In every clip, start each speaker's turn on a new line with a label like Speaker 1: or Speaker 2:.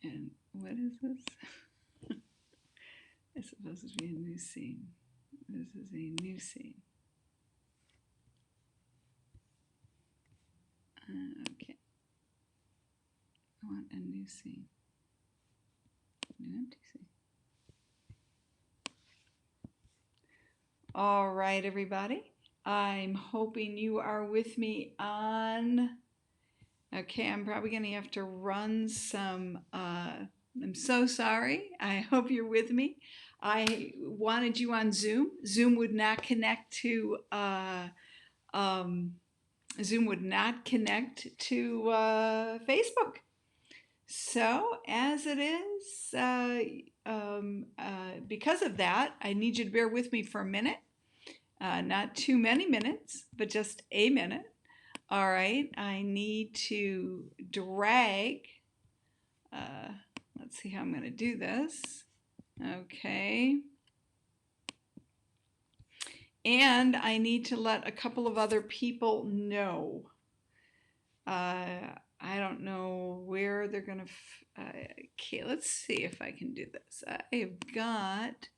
Speaker 1: And what is this? It's supposed to be a new scene. This is a new scene. Okay. I want a new scene. New empty scene. All right, everybody. I'm hoping you are with me on. Okay, I'm probably going to have to run some. I'm so sorry. I hope you're with me. I wanted you on Zoom. Zoom would not connect to. Zoom would not connect to Facebook. So as it is, because of that, I need you to bear with me for a minute. Not too many minutes, but just a minute. All right, I need to drag. Uh, let's see how I'm going to do this. Okay. And I need to let a couple of other people know. I don't know where they're going to. Okay, let's see if I can do this. I have got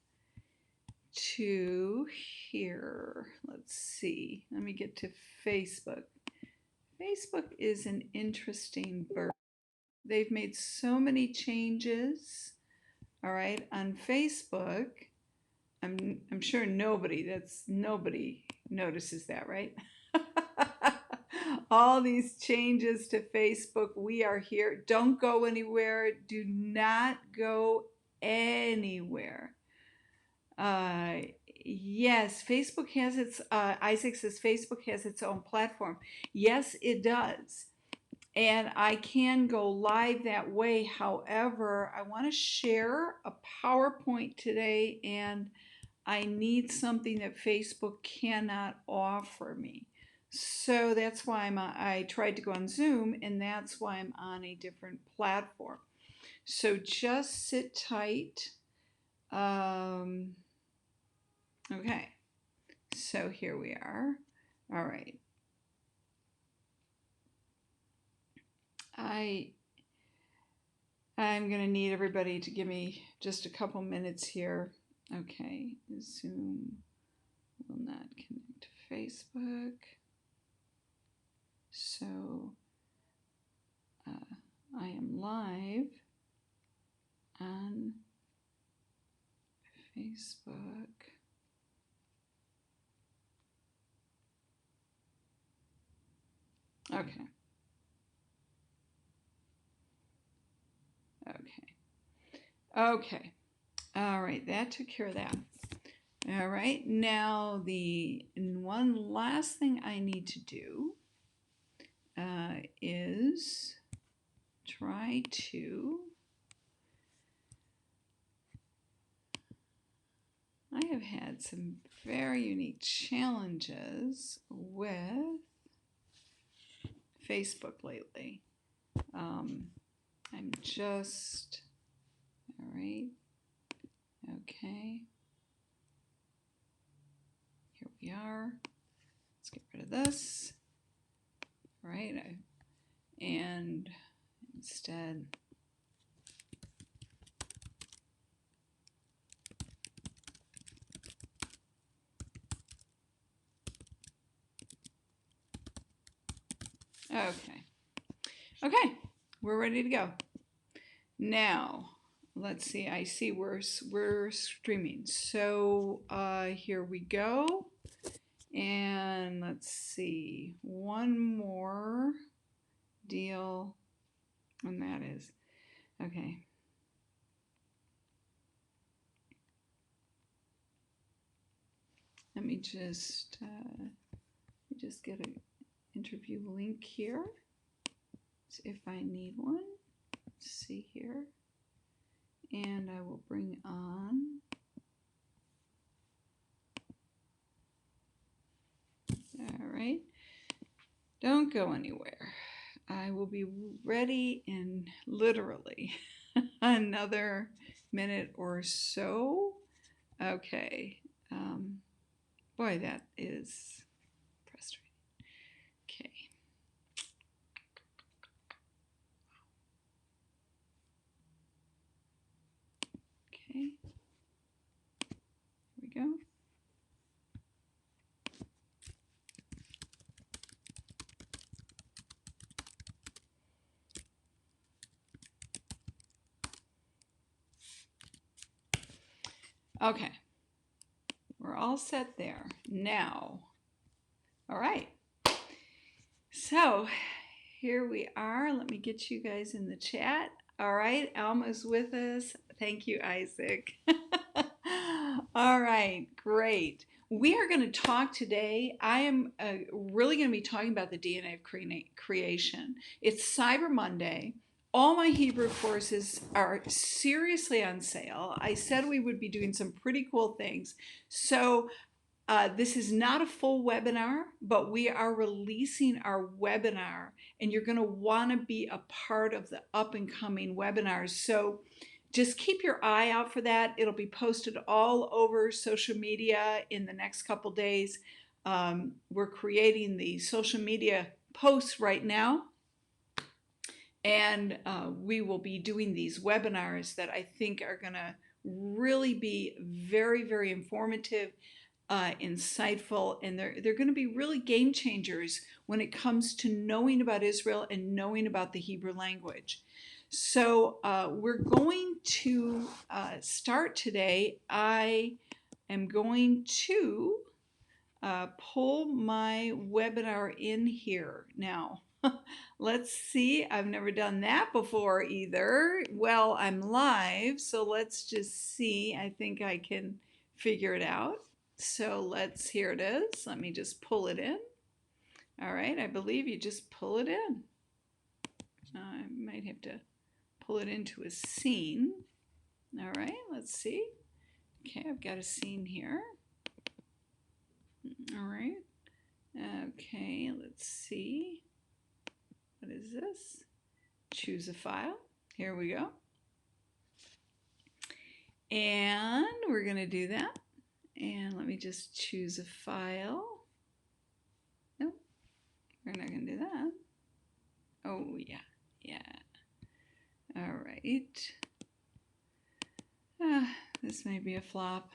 Speaker 1: to here. Let's see. Let me get to Facebook. Facebook is an interesting bird. They've made so many changes. All right, on Facebook, I'm sure nobody notices that, right? All these changes to Facebook. We are here. Don't go anywhere. Do not go anywhere. Uh, yes, Facebook has its, Isaac says Facebook has its own platform. Yes, it does. And I can go live that way. However, I want to share a PowerPoint today, and I need something that Facebook cannot offer me. So that's why I tried to go on Zoom, and that's why I'm on a different platform. So just sit tight. Okay, so here we are. All right. I'm going to need everybody to give me just a couple minutes here. Okay, Zoom will not connect to Facebook. So I am live on Facebook. Okay. Okay. All right, that took care of that. All right, now the one last thing I need to do is try to. I have had some very unique challenges with Facebook lately. I'm just, all right, okay. Here we are. Let's get rid of this. All right, and instead, okay. Okay, we're ready to go. Now, let's see. I see we're streaming. So here we go. And let's see. One more deal, and that is okay. Let me just get an interview link here. If I need one. Let's see here. And I will bring on. All right. Don't go anywhere. I will be ready in literally another minute or so. Okay. Boy, that is frustrating. Okay. Okay, we're all set there. Now, all right. So here we are. Let me get you guys in the chat. All right, Alma's with us. Thank you, Isaac. All right, great. We are going to talk today. I am really going to be talking about the DNA of creation. It's Cyber Monday. All my Hebrew courses are seriously on sale. I said we would be doing some pretty cool things. So this is not a full webinar, but we are releasing our webinar, and you're going to want to be a part of the up and coming webinars. So just keep your eye out for that. It'll be posted all over social media in the next couple days. We're creating the social media posts right now, and we will be doing these webinars that I think are going to really be very, very informative, insightful, and they're going to be really game changers when it comes to knowing about Israel and knowing about the Hebrew language. So we're going to start today. I am going to pull my webinar in here now. Let's see. I've never done that before either. Well, I'm live, so let's just see. I think I can figure it out. So here it is. Let me just pull it in. All right, I believe you just pull it in. I might have to pull it into a scene. All right, let's see. Okay, I've got a scene here. All right. Okay, let's see. What is this? Choose a file. Here we go. And we're going to do that. And let me just choose a file. Nope, we're not going to do that. Oh, yeah, yeah. All right. This may be a flop.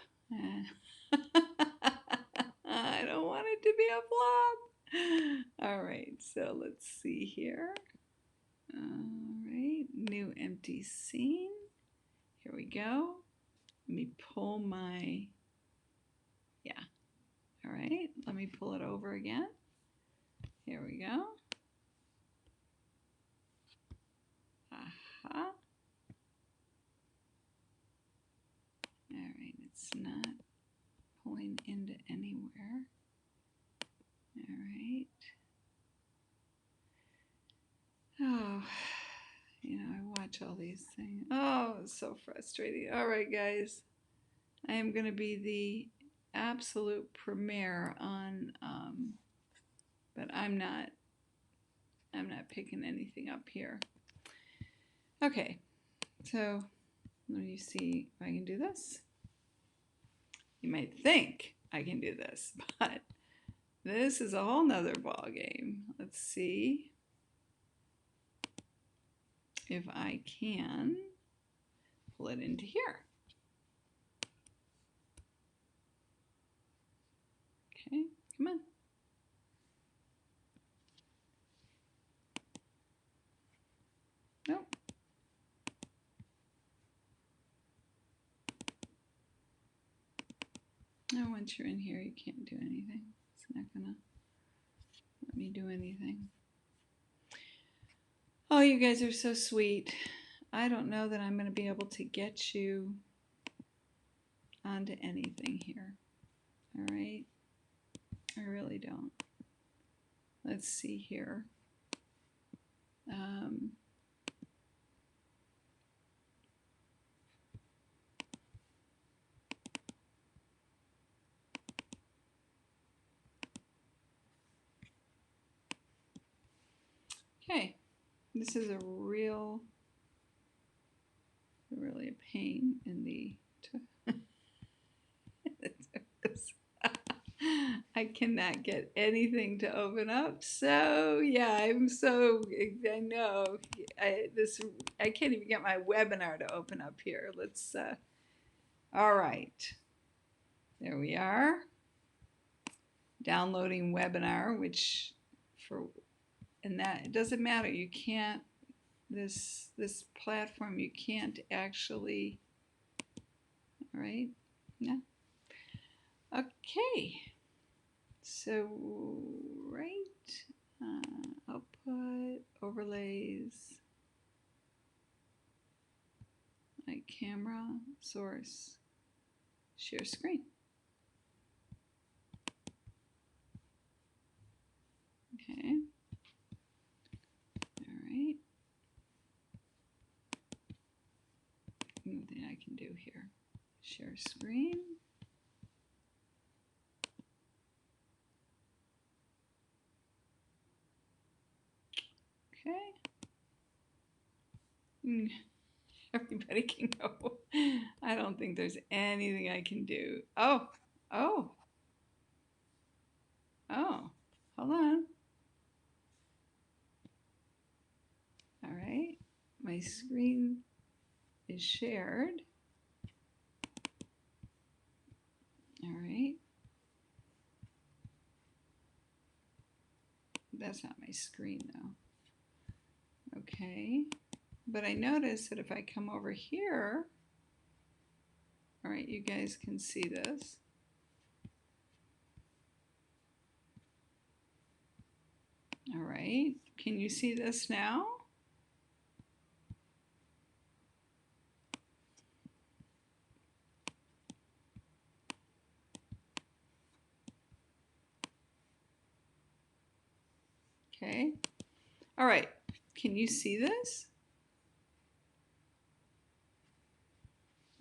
Speaker 1: I don't want it to be a flop. All right, so let's see here. All right, new empty scene. Here we go. Let me pull my, yeah. All right, let me pull it over again. Here we go. Aha. All right, it's not pulling into anywhere. All right. Oh, I watch all these things. Oh, it's so frustrating. All right, guys. I am going to be the absolute premier on, but I'm not picking anything up here. Okay, so let me see if I can do this. You might think I can do this, but this is a whole nother ball game. Let's see if I can pull it into here. Okay, come on. Nope. No, once you're in here, you can't do anything. It's not gonna let me do anything. Oh, you guys are so sweet. I don't know that I'm going to be able to get you onto anything here. All right? I really don't. Let's see here. Okay. This is really a pain in the I cannot get anything to open up. So yeah, I know I can't even get my webinar to open up here. Let's all right. There we are. Downloading webinar, and that it doesn't matter. You can't this platform you can't actually, all right. Yeah. Okay. So, right. Output, overlays, my camera, source, share screen. Okay. All right. Nothing I can do here. Share screen. Okay. Everybody can go. I don't think there's anything I can do. Oh, oh, oh, hold on. All right. My screen is shared. All right. That's not my screen though. Okay. But I notice that if I come over here, all right, you guys can see this. All right. Can you see this now? Okay. All right. Can you see this?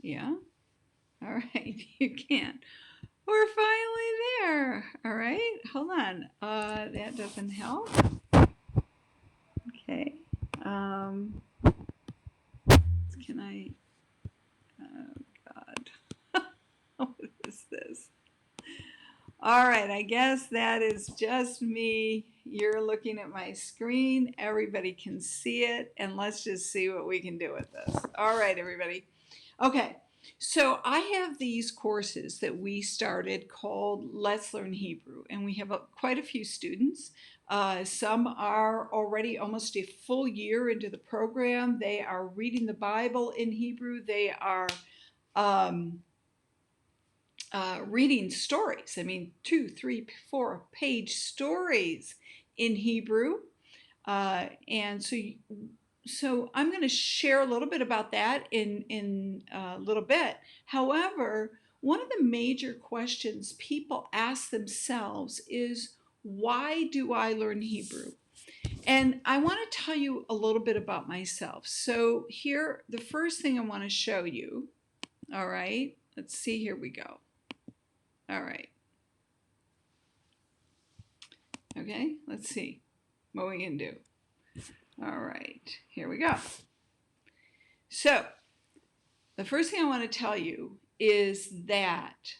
Speaker 1: Yeah. All right. You can. We're finally there. All right. Hold on. That doesn't help. Okay. Can I? Oh God. What is this? All right. I guess that is just me. You're looking at my screen. Everybody can see it. And let's just see what we can do with this. All right, everybody. Okay. So I have these courses that we started called Let's Learn Hebrew, and we have quite a few students. Some are already almost a full year into the program. They are reading the Bible in Hebrew. They are reading stories. I mean, 2, 3, 4 page stories in Hebrew. And so I'm going to share a little bit about that in a little bit. However, one of the major questions people ask themselves is, why do I learn Hebrew? And I want to tell you a little bit about myself. So here, the first thing I want to show you, all right, let's see, here we go. All right. Okay, let's see what we can do. All right, here we go. So the first thing I want to tell you is that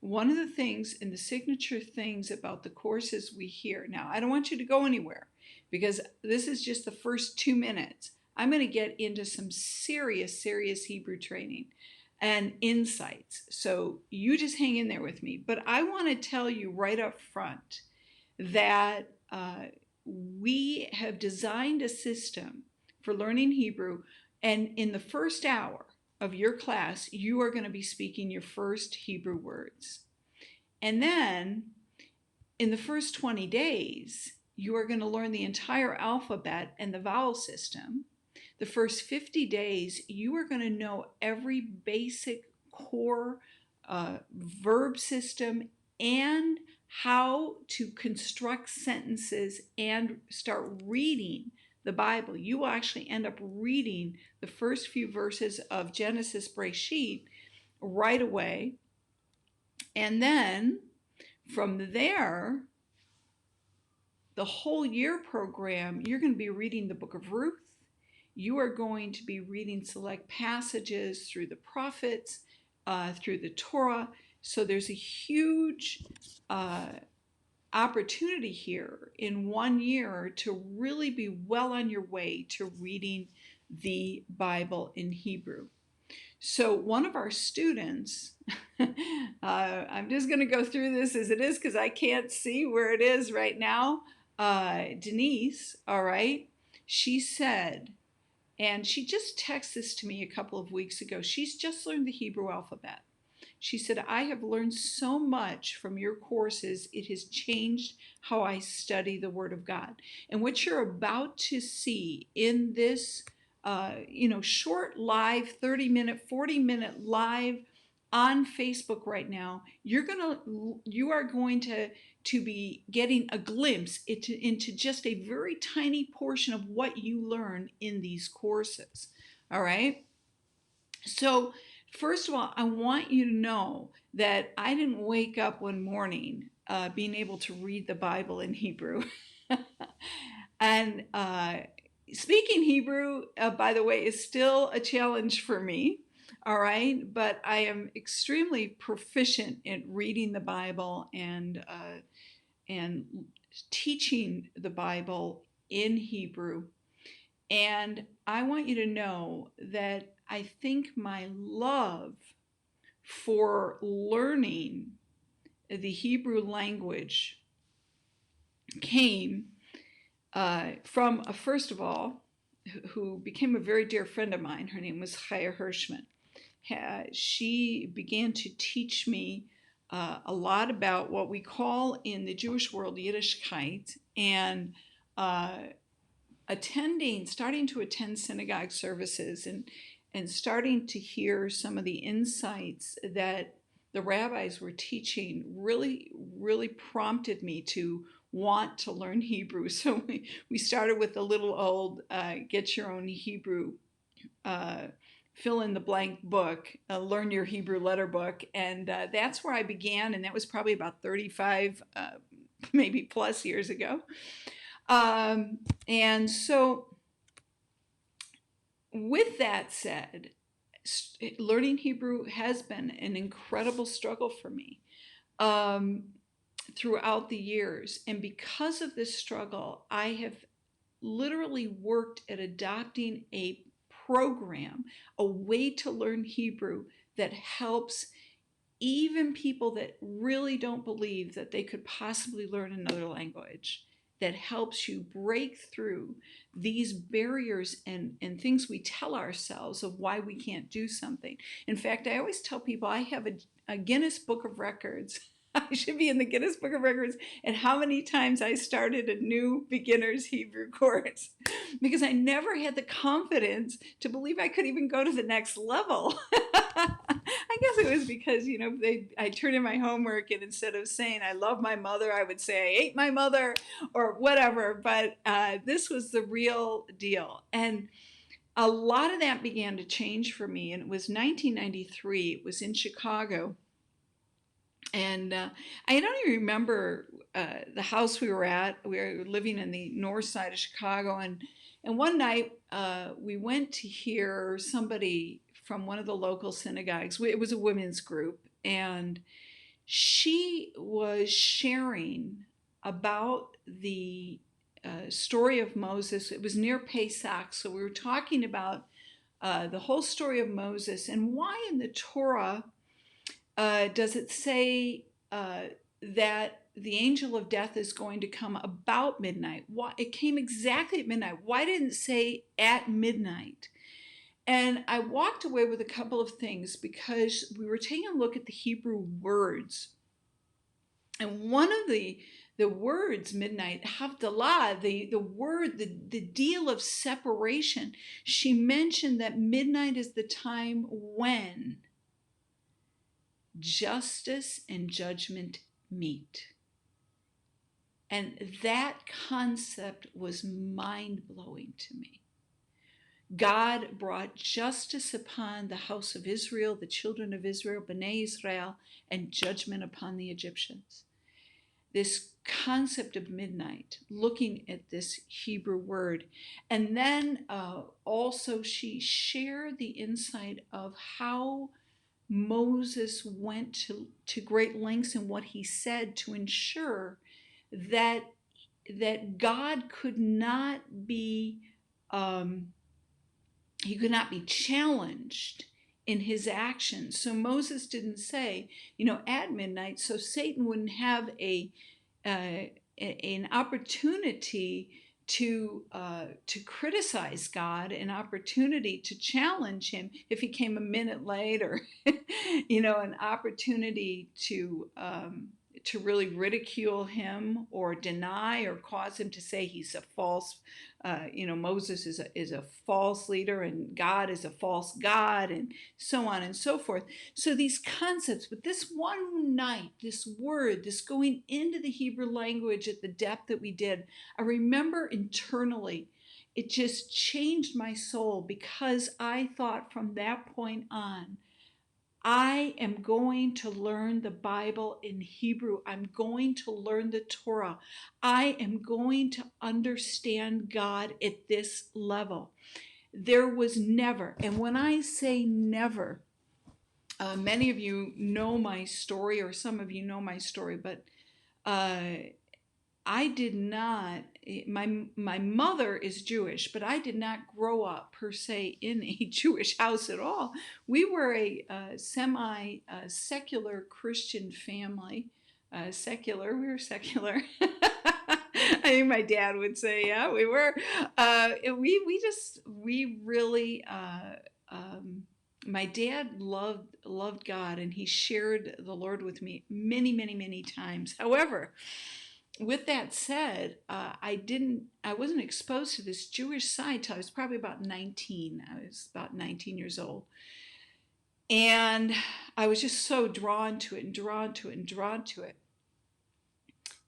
Speaker 1: one of the things and the signature things about the courses we hear, now I don't want you to go anywhere because this is just the first 2 minutes. I'm going to get into some serious Hebrew training and insights. So you just hang in there with me. But I want to tell you right up front that we have designed a system for learning Hebrew, and in the first hour of your class, you are going to be speaking your first Hebrew words. And then in the first 20 days, you are going to learn the entire alphabet and the vowel system. The first 50 days, you are going to know every basic core verb system and how to construct sentences and start reading the Bible. You will actually end up reading the first few verses of Genesis Bereshit right away. And then from there, the whole year program, you're going to be reading the book of Ruth. You are going to be reading select passages through the prophets, through the Torah. So there's a huge opportunity here in 1 year to really be well on your way to reading the Bible in Hebrew. So one of our students, I'm just going to go through this as it is because I can't see where it is right now. Denise, all right, she said, and she just texted this to me a couple of weeks ago, she's just learned the Hebrew alphabet. She said, I have learned so much from your courses. It has changed how I study the Word of God. And what you're about to see in this, short live 30-minute, 40-minute live on Facebook right now, you are going to be getting a glimpse into just a very tiny portion of what you learn in these courses. All right. So first of all, I want you to know that I didn't wake up one morning being able to read the Bible in Hebrew. And speaking Hebrew, by the way, is still a challenge for me. All right, but I am extremely proficient in reading the Bible and teaching the Bible in Hebrew. And I want you to know that I think my love for learning the Hebrew language came from, first of all, who became a very dear friend of mine. Her name was Chaya Hirschman. She began to teach me a lot about what we call in the Jewish world Yiddishkeit, and starting to attend synagogue services and starting to hear some of the insights that the rabbis were teaching really, really prompted me to want to learn Hebrew. So we started with a little old get your own Hebrew fill in the blank book, learn your Hebrew letter book. And that's where I began. And that was probably about 35, maybe plus years ago. And so with that said, learning Hebrew has been an incredible struggle for me throughout the years. And because of this struggle, I have literally worked at adopting a program, a way to learn Hebrew that helps even people that really don't believe that they could possibly learn another language, that helps you break through these barriers and things we tell ourselves of why we can't do something. In fact, I always tell people I have a Guinness Book of Records. I should be in the Guinness Book of Records and how many times I started a new beginner's Hebrew course, because I never had the confidence to believe I could even go to the next level. I guess it was because, I turned in my homework, and instead of saying I love my mother, I would say I hate my mother or whatever. But this was the real deal. And a lot of that began to change for me. And it was 1993. It was in Chicago. And I don't even remember the house we were at. We were living in the north side of Chicago. And one night we went to hear somebody from one of the local synagogues. It was a women's group. And she was sharing about the story of Moses. It was near Pesach. So we were talking about the whole story of Moses and why in the Torah does it say that the angel of death is going to come about midnight? Why it came exactly at midnight? Why didn't it say at midnight? And I walked away with a couple of things, because we were taking a look at the Hebrew words. And one of the words, midnight, Havdalah, the word, the deal of separation, she mentioned that midnight is the time when justice and judgment meet. And that concept was mind-blowing to me. God brought justice upon the house of Israel, the children of Israel, Bnei Israel, and judgment upon the Egyptians. This concept of midnight, looking at this Hebrew word. And then also she shared the insight of how Moses went to great lengths in what he said to ensure that God could not be he could not be challenged in his actions. So Moses didn't say, at midnight, so Satan wouldn't have an opportunity to criticize God, an opportunity to challenge him if he came a minute late, or an opportunity to really ridicule him or deny or cause him to say he's a false, Moses is a false leader and God is a false God, and so on and so forth. So these concepts, but this one night, this word, this going into the Hebrew language at the depth that we did, I remember internally, it just changed my soul, because I thought from that point on, I am going to learn the Bible in Hebrew. I'm going to learn the Torah. I am going to understand God at this level. There was never, and when I say never, many of you know my story, or some of you know my story, but I did not, my mother is Jewish, but I did not grow up per se in a Jewish house at all. We were a semi-secular Christian family. We were secular. I think my dad would say, yeah, we were. We really, my dad loved God, and he shared the Lord with me many, many, many times. However, with that said, I wasn't exposed to this Jewish side till I was probably about 19. I was about 19 years old. And I was just so drawn to it and drawn to it and drawn to it.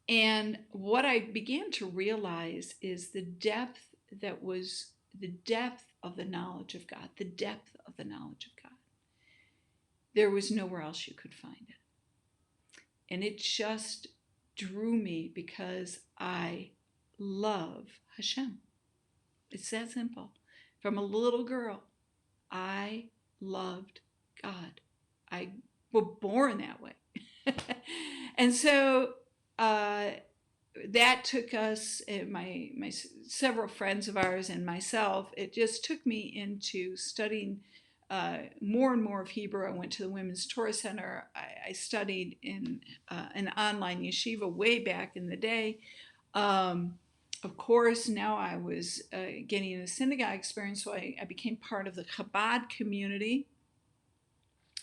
Speaker 1: And what I began to realize is the depth of the knowledge of God, the depth of the knowledge of God. There was nowhere else you could find it. And it just drew me, because I love Hashem. It's that simple. From a little girl, I loved God. I was born that way. And so that took us, my several friends of ours and myself, it just took me into studying more and more of Hebrew. I went to the Women's Torah Center. I studied in an online yeshiva way back in the day. Of course, now I was getting a synagogue experience, so I became part of the Chabad community.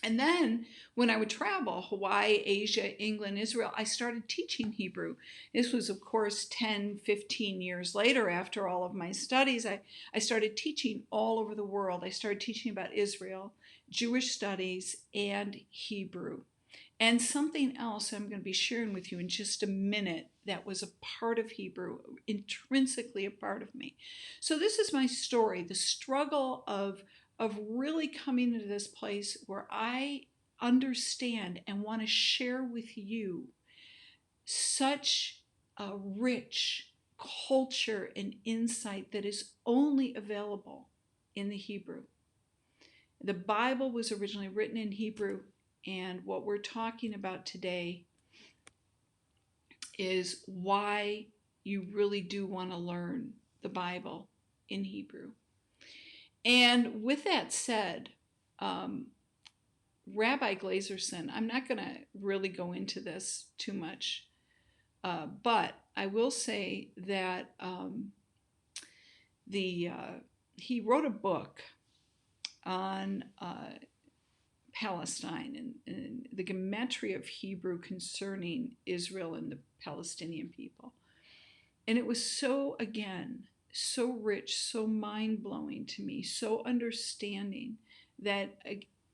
Speaker 1: And then when I would travel, Hawaii, Asia, England, Israel, I started teaching Hebrew. This was, of course, 10, 15 years later after all of my studies. I started teaching all over the world. I started teaching about Israel, Jewish studies, and Hebrew. And something else I'm going to be sharing with you in just a minute that was a part of Hebrew, intrinsically a part of me. So this is my story, the struggle of really coming to this place where I understand and want to share with you such a rich culture and insight that is only available in the Hebrew. The Bible was originally written in Hebrew, and what we're talking about today is why you really do want to learn the Bible in Hebrew. And with that said, Rabbi Glazerson, I'm not going to really go into this too much, but I will say that he wrote a book on Palestine and the gematria of Hebrew concerning Israel and the Palestinian people. And it was so rich, so mind-blowing to me, so understanding, that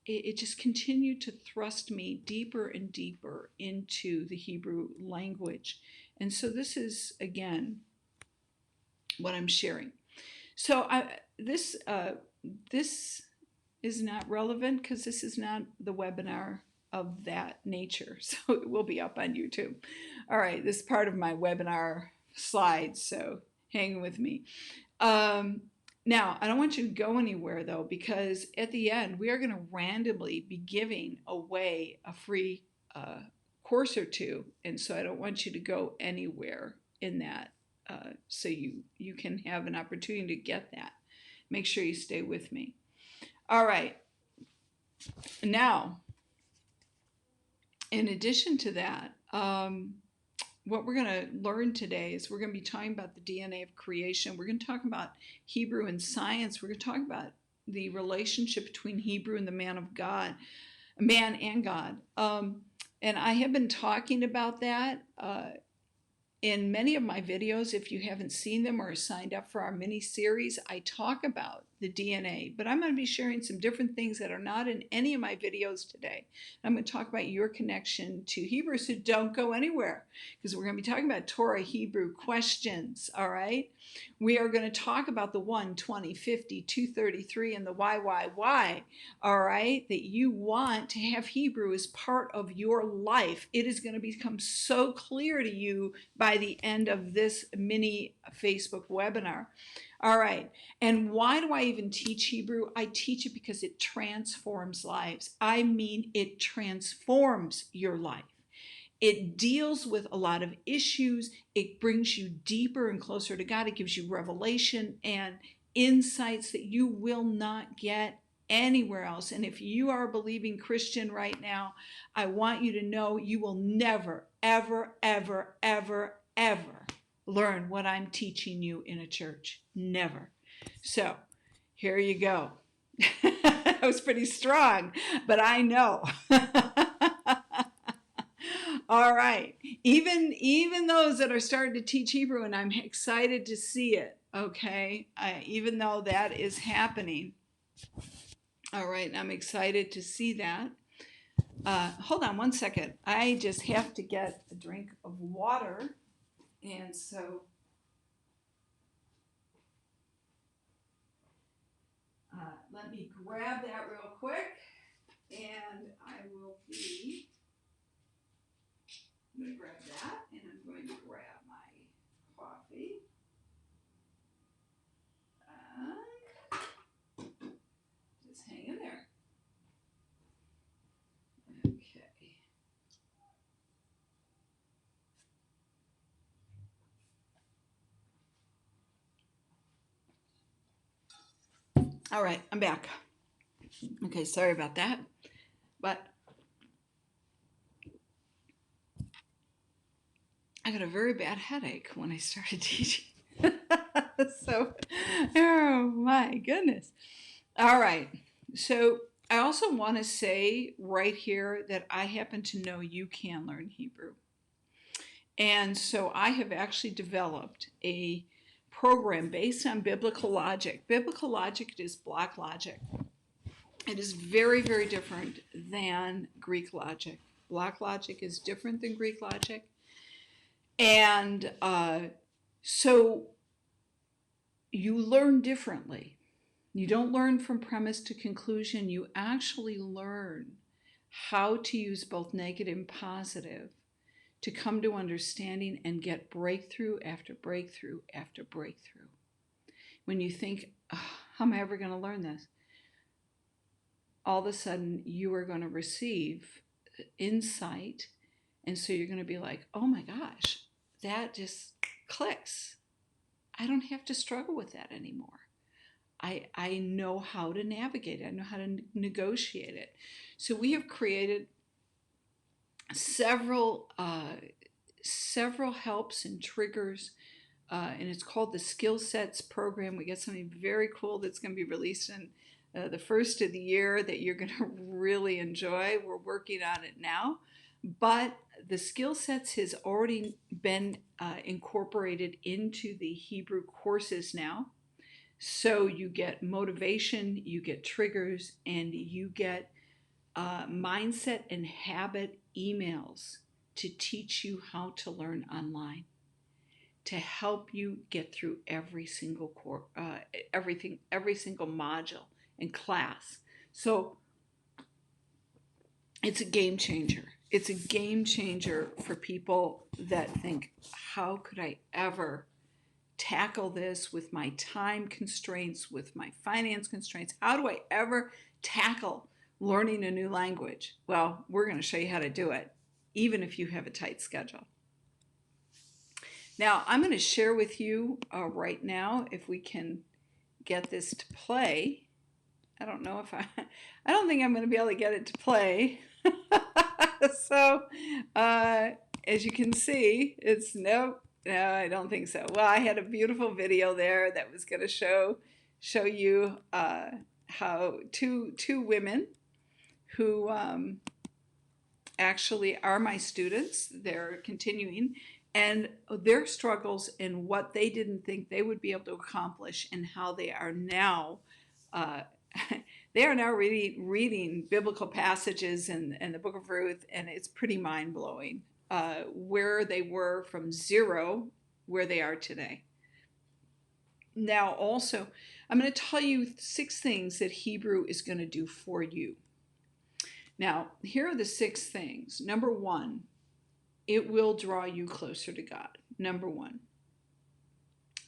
Speaker 1: it just continued to thrust me deeper and deeper into the Hebrew language. And so this is, again, what I'm sharing. So this is not relevant, because this is not the webinar of that nature. So it will be up on YouTube. All right, this is part of my webinar slides, so hang with me. Now, I don't want you to go anywhere, though, because at the end, we are going to randomly be giving away a free course or two. And so I don't want you to go anywhere in that, so you can have an opportunity to get that. Make sure you stay with me. All right. Now, in addition to that, what we're going to learn today is we're going to be talking about the DNA of creation. We're going to talk about Hebrew and science. We're going to talk about the relationship between Hebrew and the man of God, man and God. And I have been talking about that in many of my videos. If you haven't seen them or signed up for our mini series, I talk about the DNA, but I'm going to be sharing some different things that are not in any of my videos today. I'm going to talk about your connection to Hebrew, so don't go anywhere, because we're going to be talking about Torah Hebrew questions, all right? We are going to talk about the 1, 20, 50, 233, and the why, all right? That you want to have Hebrew as part of your life. It is going to become so clear to you by the end of this mini Facebook webinar. All right, and why do I even teach Hebrew? I teach it because it transforms lives. I mean, it transforms your life. It deals with a lot of issues. It brings you deeper and closer to God. It gives you revelation and insights that you will not get anywhere else. And if you are a believing Christian right now, I want you to know you will never, ever, ever, ever, ever learn what I'm teaching you in a church. Never. So here you go. That was pretty strong, but I know. All right. Even those that are starting to teach Hebrew, and I'm excited to see it, okay? Even though that is happening. All right, I'm excited to see that. Hold on one second. I just have to get a drink of water. And so let me grab that real quick. And I'm going to grab that, and I'm going to grab my coffee. Just hang in there. Okay. All right, I'm back. Okay, sorry about that. But I got a very bad headache when I started teaching. So, oh my goodness. All right. So I also want to say right here that I happen to know you can learn Hebrew. And so I have actually developed a program based on biblical logic. Biblical logic is block logic. It is very, very different than Greek logic. Block logic is different than Greek logic. And so you learn differently. You don't learn from premise to conclusion. You actually learn how to use both negative and positive to come to understanding and get breakthrough after breakthrough after breakthrough. When you think, oh, how am I ever going to learn this? All of a sudden, you are going to receive insight. And so you're going to be like, oh my gosh, that just clicks. I don't have to struggle with that anymore. I know how to navigate it. I know how to negotiate it. So we have created several helps and triggers, and it's called the Skill Sets Program. We got something very cool that's going to be released in the first of the year that you're going to really enjoy. We're working on it now. But the skill sets has already been incorporated into the Hebrew courses now. So you get motivation, you get triggers, and you get mindset and habit emails to teach you how to learn online, to help you get through every single every single module and class. So it's a game changer. It's a game changer for people that think, how could I ever tackle this with my time constraints, with my finance constraints? How do I ever tackle learning a new language? Well, we're going to show you how to do it, even if you have a tight schedule. Now, I'm going to share with you right now, if we can get this to play. I don't know if I don't think I'm going to be able to get it to play. So as you can see, it's nope. No, I don't think so. Well, I had a beautiful video there that was going to show you how two women who actually are my students. They're continuing, and their struggles and what they didn't think they would be able to accomplish, and how they are now. Uh, they are now reading biblical passages in the book of Ruth, and it's pretty mind blowing where they were from zero, where they are today. Now, also, I'm going to tell you 6 things that Hebrew is going to do for you. Now, here are the 6 things. Number 1, it will draw you closer to God. Number 1.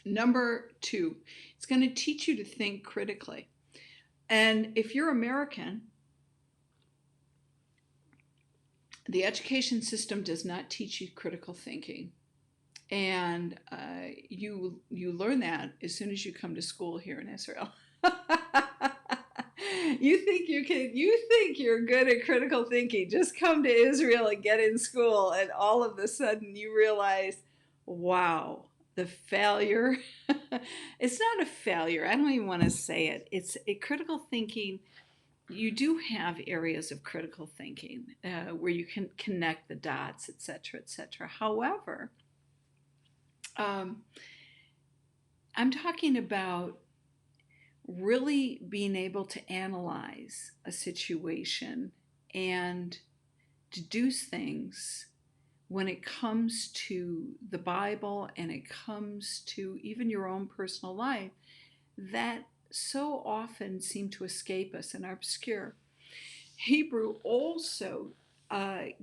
Speaker 1: Number 2, it's going to teach you to think critically. And if you're American, the education system does not teach you critical thinking. And you learn that as soon as you come to school here in Israel. You think you're good at critical thinking. Just come to Israel and get in school, and all of a sudden you realize, wow, the failure. It's not a failure. I don't even want to say it. It's a critical thinking. You do have areas of critical thinking where you can connect the dots, etc., etc. However, I'm talking about really being able to analyze a situation and deduce things when it comes to the Bible and it comes to even your own personal life that so often seem to escape us and are obscure. Hebrew also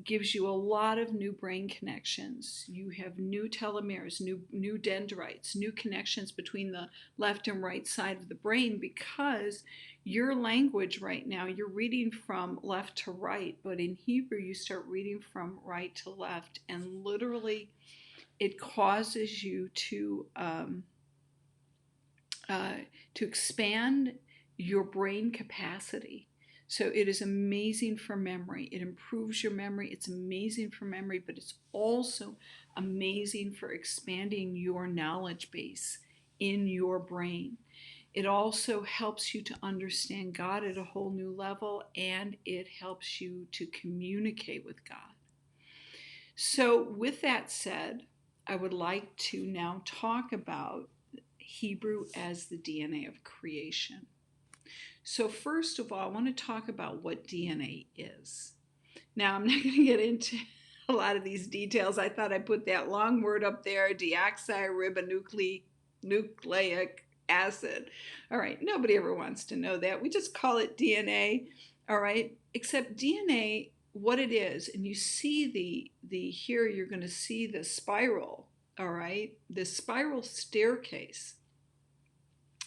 Speaker 1: gives you a lot of new brain connections. You have new telomeres, new dendrites, new connections between the left and right side of the brain, because your language right now, you're reading from left to right, but in Hebrew you start reading from right to left, and literally it causes you to expand your brain capacity. So it is amazing for memory. It improves your memory. It's amazing for memory, but it's also amazing for expanding your knowledge base in your brain. It also helps you to understand God at a whole new level, and it helps you to communicate with God. So with that said, I would like to now talk about Hebrew as the DNA of creation. So first of all, I want to talk about what DNA is. Now, I'm not going to get into a lot of these details. I thought I put that long word up there, deoxyribonucleic acid. All right, nobody ever wants to know that. We just call it DNA, all right? Except DNA, what it is, and you see the here you're going to see the spiral, all right? The spiral staircase.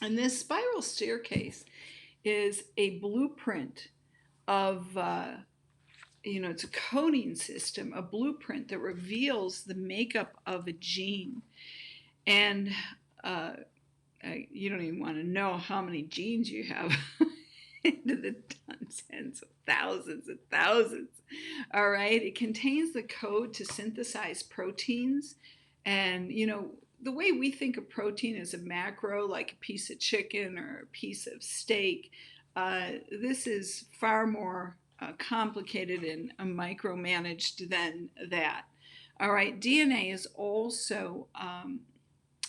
Speaker 1: And this spiral staircase is a blueprint of, it's a coding system, a blueprint that reveals the makeup of a gene. And you don't even want to know how many genes you have into the tens of thousands and thousands. All right. It contains the code to synthesize proteins. And, the way we think of protein as a macro, like a piece of chicken or a piece of steak, this is far more complicated and micromanaged than that. All right, DNA is also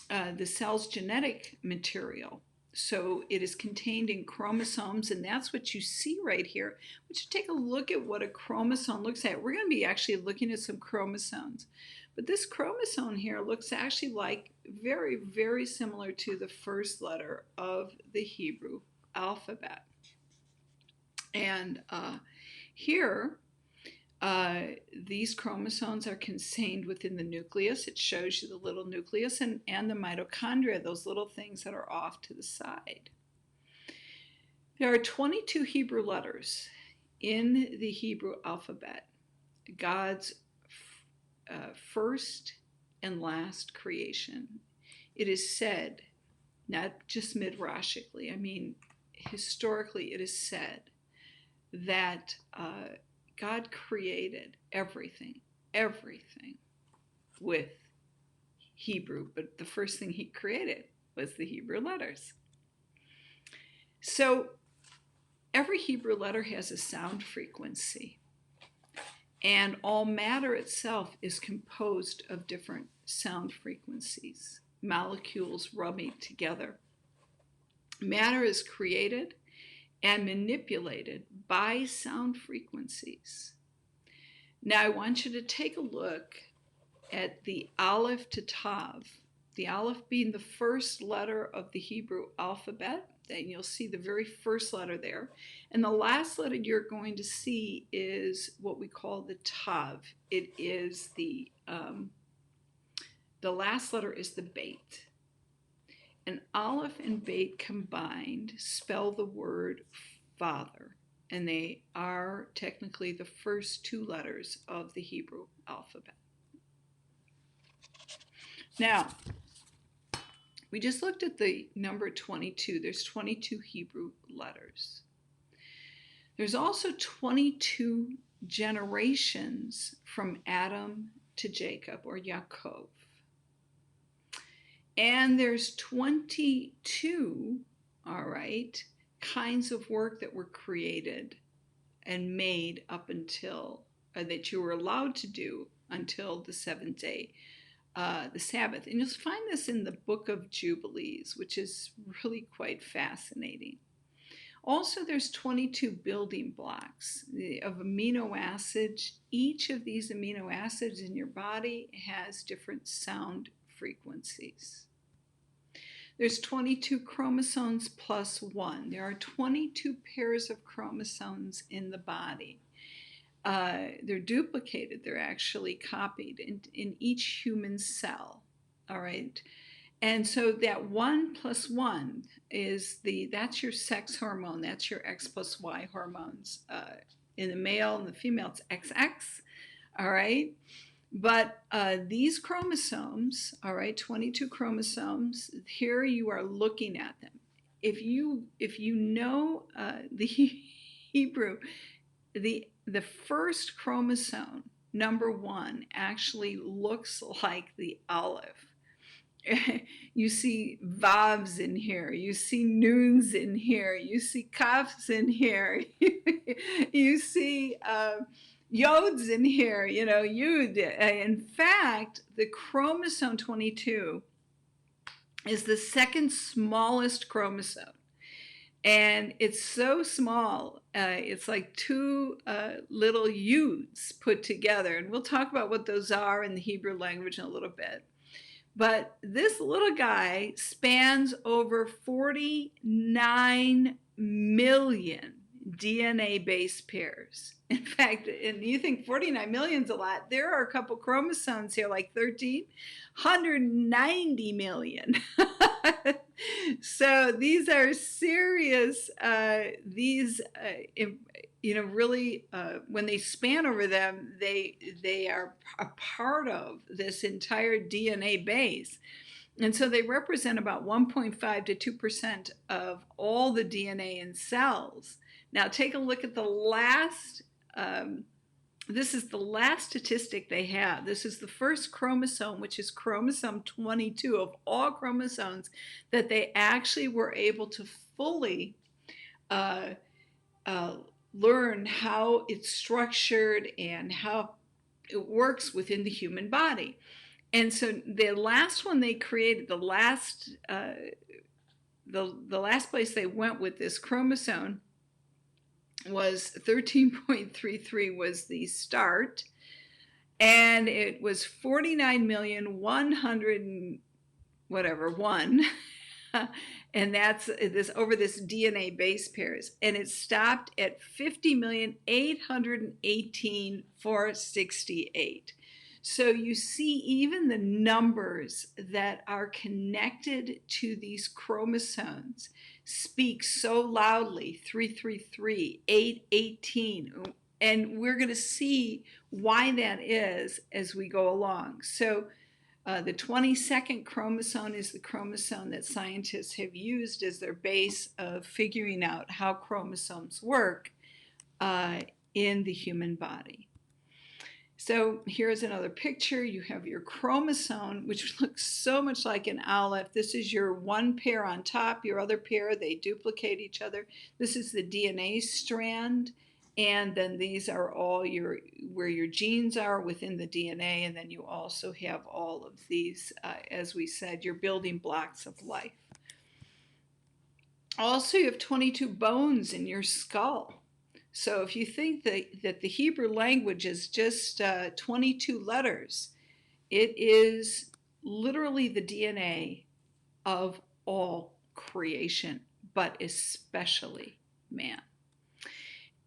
Speaker 1: the cell's genetic material. So it is contained in chromosomes, and that's what you see right here. Would you take a look at what a chromosome looks like? We're going to be actually looking at some chromosomes. But this chromosome here looks actually like very, very similar to the first letter of the Hebrew alphabet. And here, these chromosomes are contained within the nucleus. It shows you the little nucleus and the mitochondria, those little things that are off to the side. There are 22 Hebrew letters in the Hebrew alphabet. God's first and last creation. It is said, not just midrashically, I mean historically it is said that God created everything with Hebrew, but the first thing he created was the Hebrew letters. So every Hebrew letter has a sound frequency, and all matter itself is composed of different sound frequencies, molecules rubbing together. Matter is created and manipulated by sound frequencies. Now I want you to take a look at the Aleph to Tav, the Aleph being the first letter of the Hebrew alphabet. Then you'll see the very first letter there. And the last letter you're going to see is what we call the Tav. It is the last letter is the Beit. And Aleph and Beit combined spell the word Father. And they are technically the first two letters of the Hebrew alphabet. Now, we just looked at the number 22. There's 22 Hebrew letters. There's also 22 generations from Adam to Jacob, or Yaakov. And there's 22, all right, kinds of work that were created and made up until, that you were allowed to do until the seventh day, the Sabbath. And you'll find this in the Book of Jubilees, which is really quite fascinating. Also, there's 22 building blocks of amino acids. Each of these amino acids in your body has different sound frequencies. There's 22 chromosomes plus 1. There are 22 pairs of chromosomes in the body. They're duplicated. They're actually copied in each human cell. All right. And so that 1 plus 1 is that's your sex hormone. That's your X plus Y hormones. In the male and the female, it's XX. All right. But these chromosomes, all right, 22 chromosomes, here you are looking at them. If you know the Hebrew, the first chromosome, number 1, actually looks like the Aleph. You see Vavs in here, you see Nuns in here, you see Kafs in here, you see Yods in here, you know, Yud. In fact, the chromosome 22 is the second smallest chromosome. And it's so small, it's like two little Yuds put together. And we'll talk about what those are in the Hebrew language in a little bit. But this little guy spans over 49 million DNA base pairs. In fact, and you think 49 million is a lot, there are a couple chromosomes here, like 190 million. So these are serious, really, when they span over them, they are a part of this entire DNA base. And so they represent about 1.5 to 2% of all the DNA in cells. Now take a look at the last, this is the last statistic they have. This is the first chromosome, which is chromosome 22 of all chromosomes that they actually were able to fully learn how it's structured and how it works within the human body. And so the last one they created, the last place they went with this chromosome was 13.33 was the start, and it was 49,100,000 whatever one, and that's this over this DNA base pairs, and it stopped at 50,818,468. So you see, even the numbers that are connected to these chromosomes speak so loudly, 333, 818, and we're going to see why that is as we go along. So the 22nd chromosome is the chromosome that scientists have used as their base of figuring out how chromosomes work in the human body. So here's another picture. You have your chromosome, which looks so much like an olive. This is your one pair on top, your other pair, they duplicate each other. This is the DNA strand. And then these are all where your genes are within the DNA. And then you also have all of these, as we said, your building blocks of life. Also, you have 22 bones in your skull. So if you think that the Hebrew language is just 22 letters, it is literally the DNA of all creation, but especially man.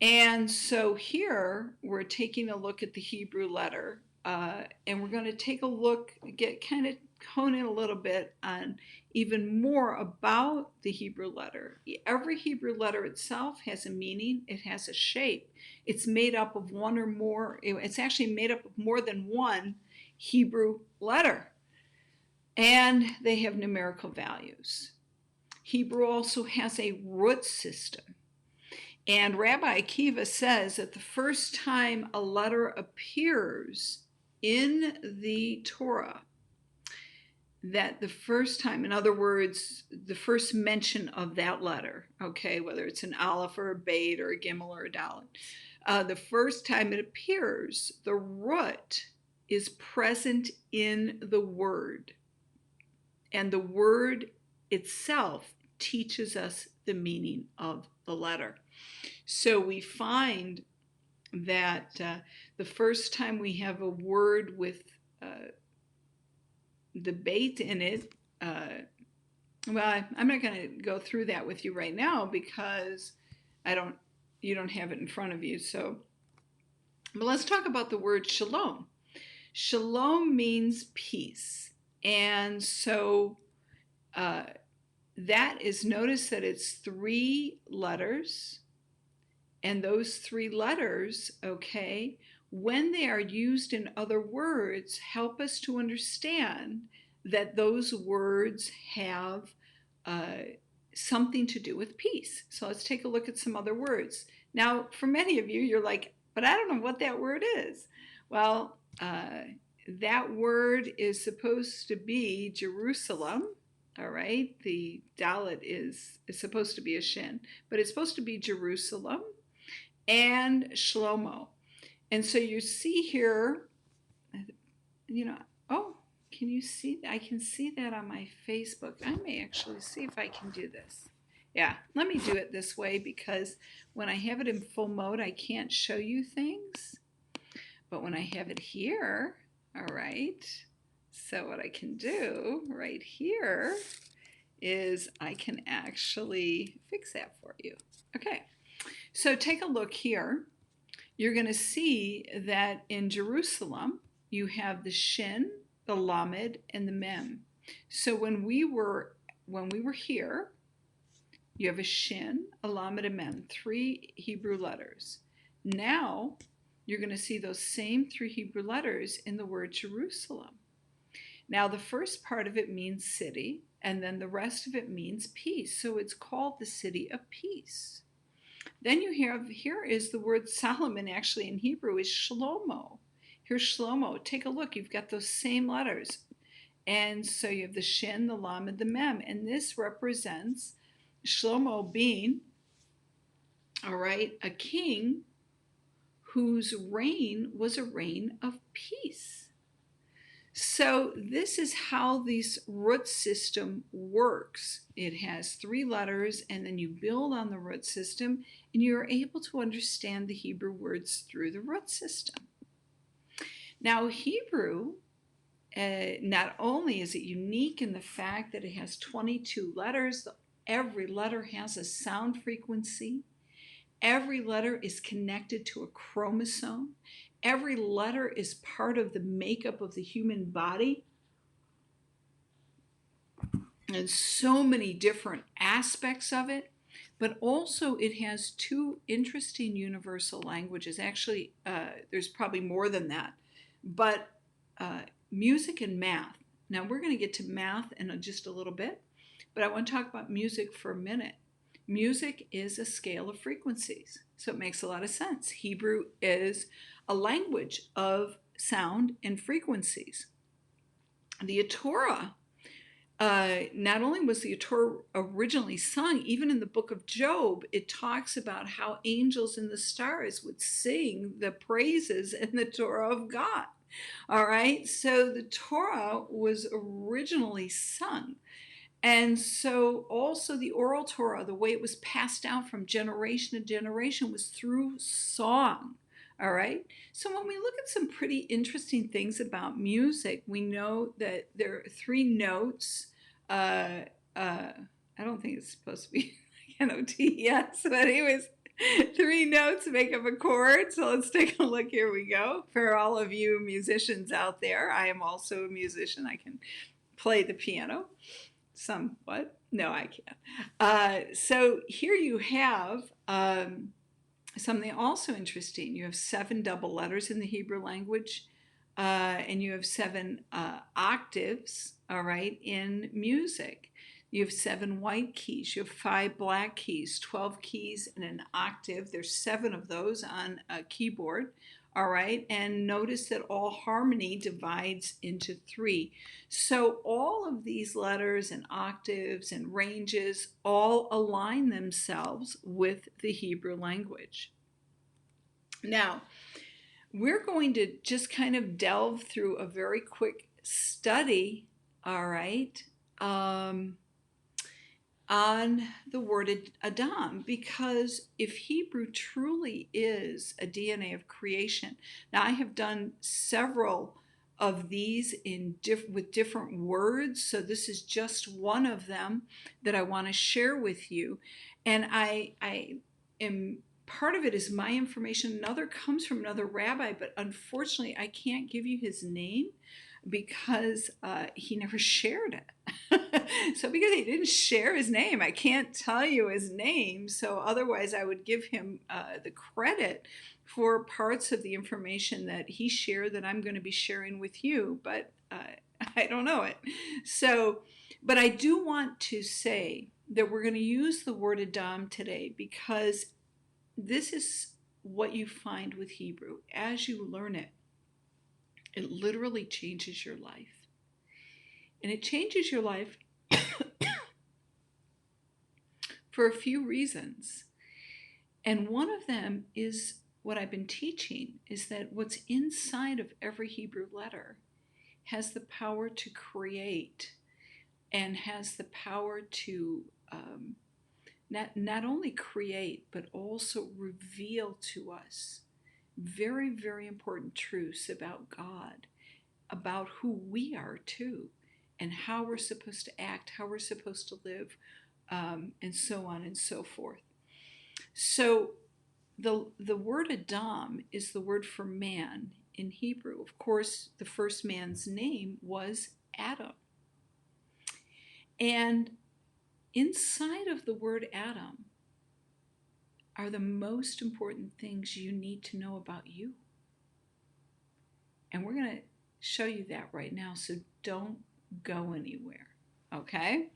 Speaker 1: And so here we're taking a look at the Hebrew letter, and we're going to take a look, hone in a little bit on even more about the Hebrew letter. Every Hebrew letter itself has a meaning, it has a shape. It's made up of one or more, it's actually made up of more than one Hebrew letter. And they have numerical values. Hebrew also has a root system. And Rabbi Akiva says that the first time a letter appears in the Torah, that the first time, in other words, the first mention of that letter, okay, whether it's an aleph or a beit or a gimel or a dalet, the first time it appears, the root is present in the word. And the word itself teaches us the meaning of the letter. So we find that the first time we have a word with the beit in it, well, I'm not going to go through that with you right now because you don't have it in front of you. So, but let's talk about the word shalom. Shalom means peace. And so that is, notice that it's 3 letters. And those 3 letters, okay, when they are used in other words, help us to understand that those words have something to do with peace. So let's take a look at some other words. Now, for many of you, you're like, but I don't know what that word is. Well, that word is supposed to be Jerusalem. All right, the dalet is supposed to be a shin, but it's supposed to be Jerusalem and Shlomo. And so you see here, oh, can you see? I can see that on my Facebook. I may actually see if I can do this. Yeah, let me do it this way because when I have it in full mode, I can't show you things. But when I have it here, all right, so what I can do right here is I can actually fix that for you. Okay, so take a look here. You're going to see that in Jerusalem, you have the shin, the lamed, and the mem. So when we were here, you have a shin, a lamed, a mem, 3 Hebrew letters. Now, you're going to see those same 3 Hebrew letters in the word Jerusalem. Now, the first part of it means city, and then the rest of it means peace. So it's called the city of peace. Then you have, here is the word Solomon, actually in Hebrew is Shlomo. Here's Shlomo. Take a look. You've got those same letters. And so you have the shin, the lamed, the mem. And this represents Shlomo being, all right, a king whose reign was a reign of peace. So this is how this root system works. It has 3 letters, and then you build on the root system, and you're able to understand the Hebrew words through the root system. Now, Hebrew, not only is it unique in the fact that it has 22 letters, every letter has a sound frequency. Every letter is connected to a chromosome. Every letter is part of the makeup of the human body. And so many different aspects of it. But also it has 2 interesting universal languages. Actually, there's probably more than that. But music and math. Now we're going to get to math in just a little bit. But I want to talk about music for a minute. Music is a scale of frequencies, so it makes a lot of sense. Hebrew is a language of sound and frequencies. The Torah, not only was the Torah originally sung, even in the book of Job, it talks about how angels and the stars would sing the praises in the Torah of God. All right, so the Torah was originally sung. And so also the oral Torah, the way it was passed down from generation to generation, was through song. All right. So when we look at some pretty interesting things about music, we know that there are three notes. I don't think it's supposed to be N-O-T-E-S, but anyways, three notes make up a chord. So let's take a look. Here we go. For all of you musicians out there, I am also a musician. I can play the piano. Somewhat. No, I can't. So here you have something also interesting. You have 7 double letters in the Hebrew language, and you have 7 octaves, all right, in music. You have 7 white keys. You have 5 black keys, 12 keys in an octave. There's 7 of those on a keyboard. All right, and notice that all harmony divides into 3. So all of these letters and octaves and ranges all align themselves with the Hebrew language. Now, we're going to just kind of delve through a very quick study, all right, on the word Adam, because if Hebrew truly is a DNA of creation, now I have done several of these with different words, so this is just one of them that I want to share with you, and I am part of it is my information. Another comes from another rabbi, but unfortunately I can't give you his name because he never shared it. So because he didn't share his name, I can't tell you his name. So otherwise I would give him the credit for parts of the information that he shared that I'm going to be sharing with you, but I don't know it. So, but I do want to say that we're going to use the word Adam today because this is what you find with Hebrew. As you learn it, it literally changes your life. And it changes your life for a few reasons. And one of them is what I've been teaching, is that what's inside of every Hebrew letter has the power to create and has the power to not only create, but also reveal to us very, very important truths about God, about who we are too, and how we're supposed to act, how we're supposed to live, and so on and so forth. So the word Adam is the word for man in Hebrew. Of course, the first man's name was Adam. And inside of the word Adam are the most important things you need to know about you. And we're going to show you that right now, so don't go anywhere, okay?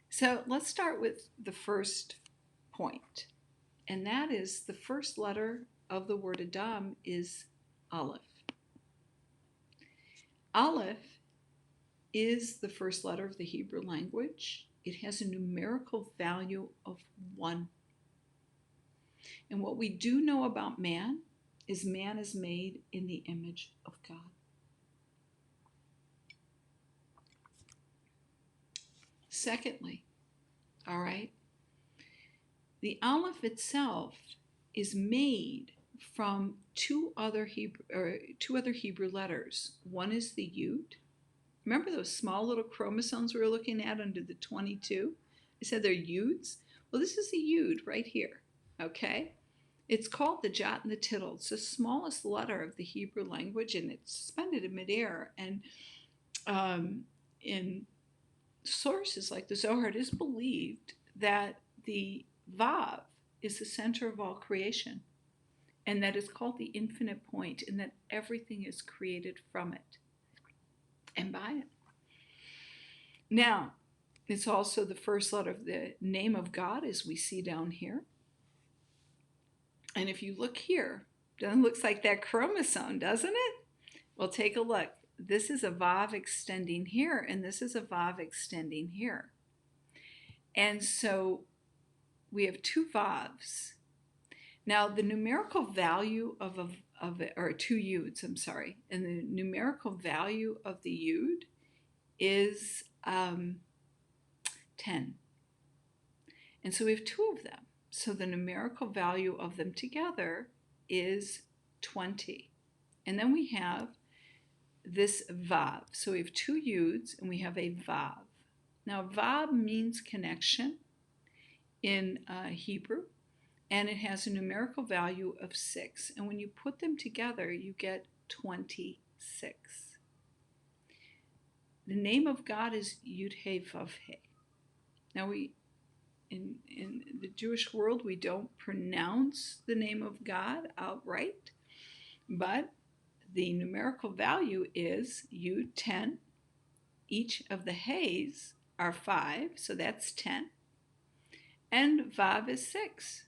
Speaker 1: So let's start with the first point, and that is the first letter of the word Adam is Aleph. Aleph is the first letter of the Hebrew language. It has a numerical value of 1. And what we do know about man is made in the image of God. Secondly, all right, the Aleph itself is made from two other Hebrew letters. One is the Yud. Remember those small little chromosomes we were looking at under the 22? I said they're Yuds. Well, this is the Yud right here, okay? It's called the jot and the tittle. It's the smallest letter of the Hebrew language, and it's suspended in midair. And in sources like the Zohar, it is believed that the Vav is the center of all creation, and that is called the infinite point, and that everything is created from it and by it. Now, it's also the first letter of the name of God, as we see down here. And if you look here, it looks like that chromosome, doesn't it? Well, take a look. This is a vav extending here, and this is a vav extending here. And so we have two vavs. Now, the numerical value of or two yuds, I'm sorry, and the numerical value of the yud is 10. And so we have two of them. So the numerical value of them together is 20. And then we have this vav. So we have two yuds and we have a vav. Now, vav means connection in Hebrew, and it has a numerical value of 6. And when you put them together, you get 26. The name of God is Yud-He Vav-He. Now, in the Jewish world, we don't pronounce the name of God outright, but the numerical value is Yud 10. Each of the He's are 5, so that's 10. And Vav is 6.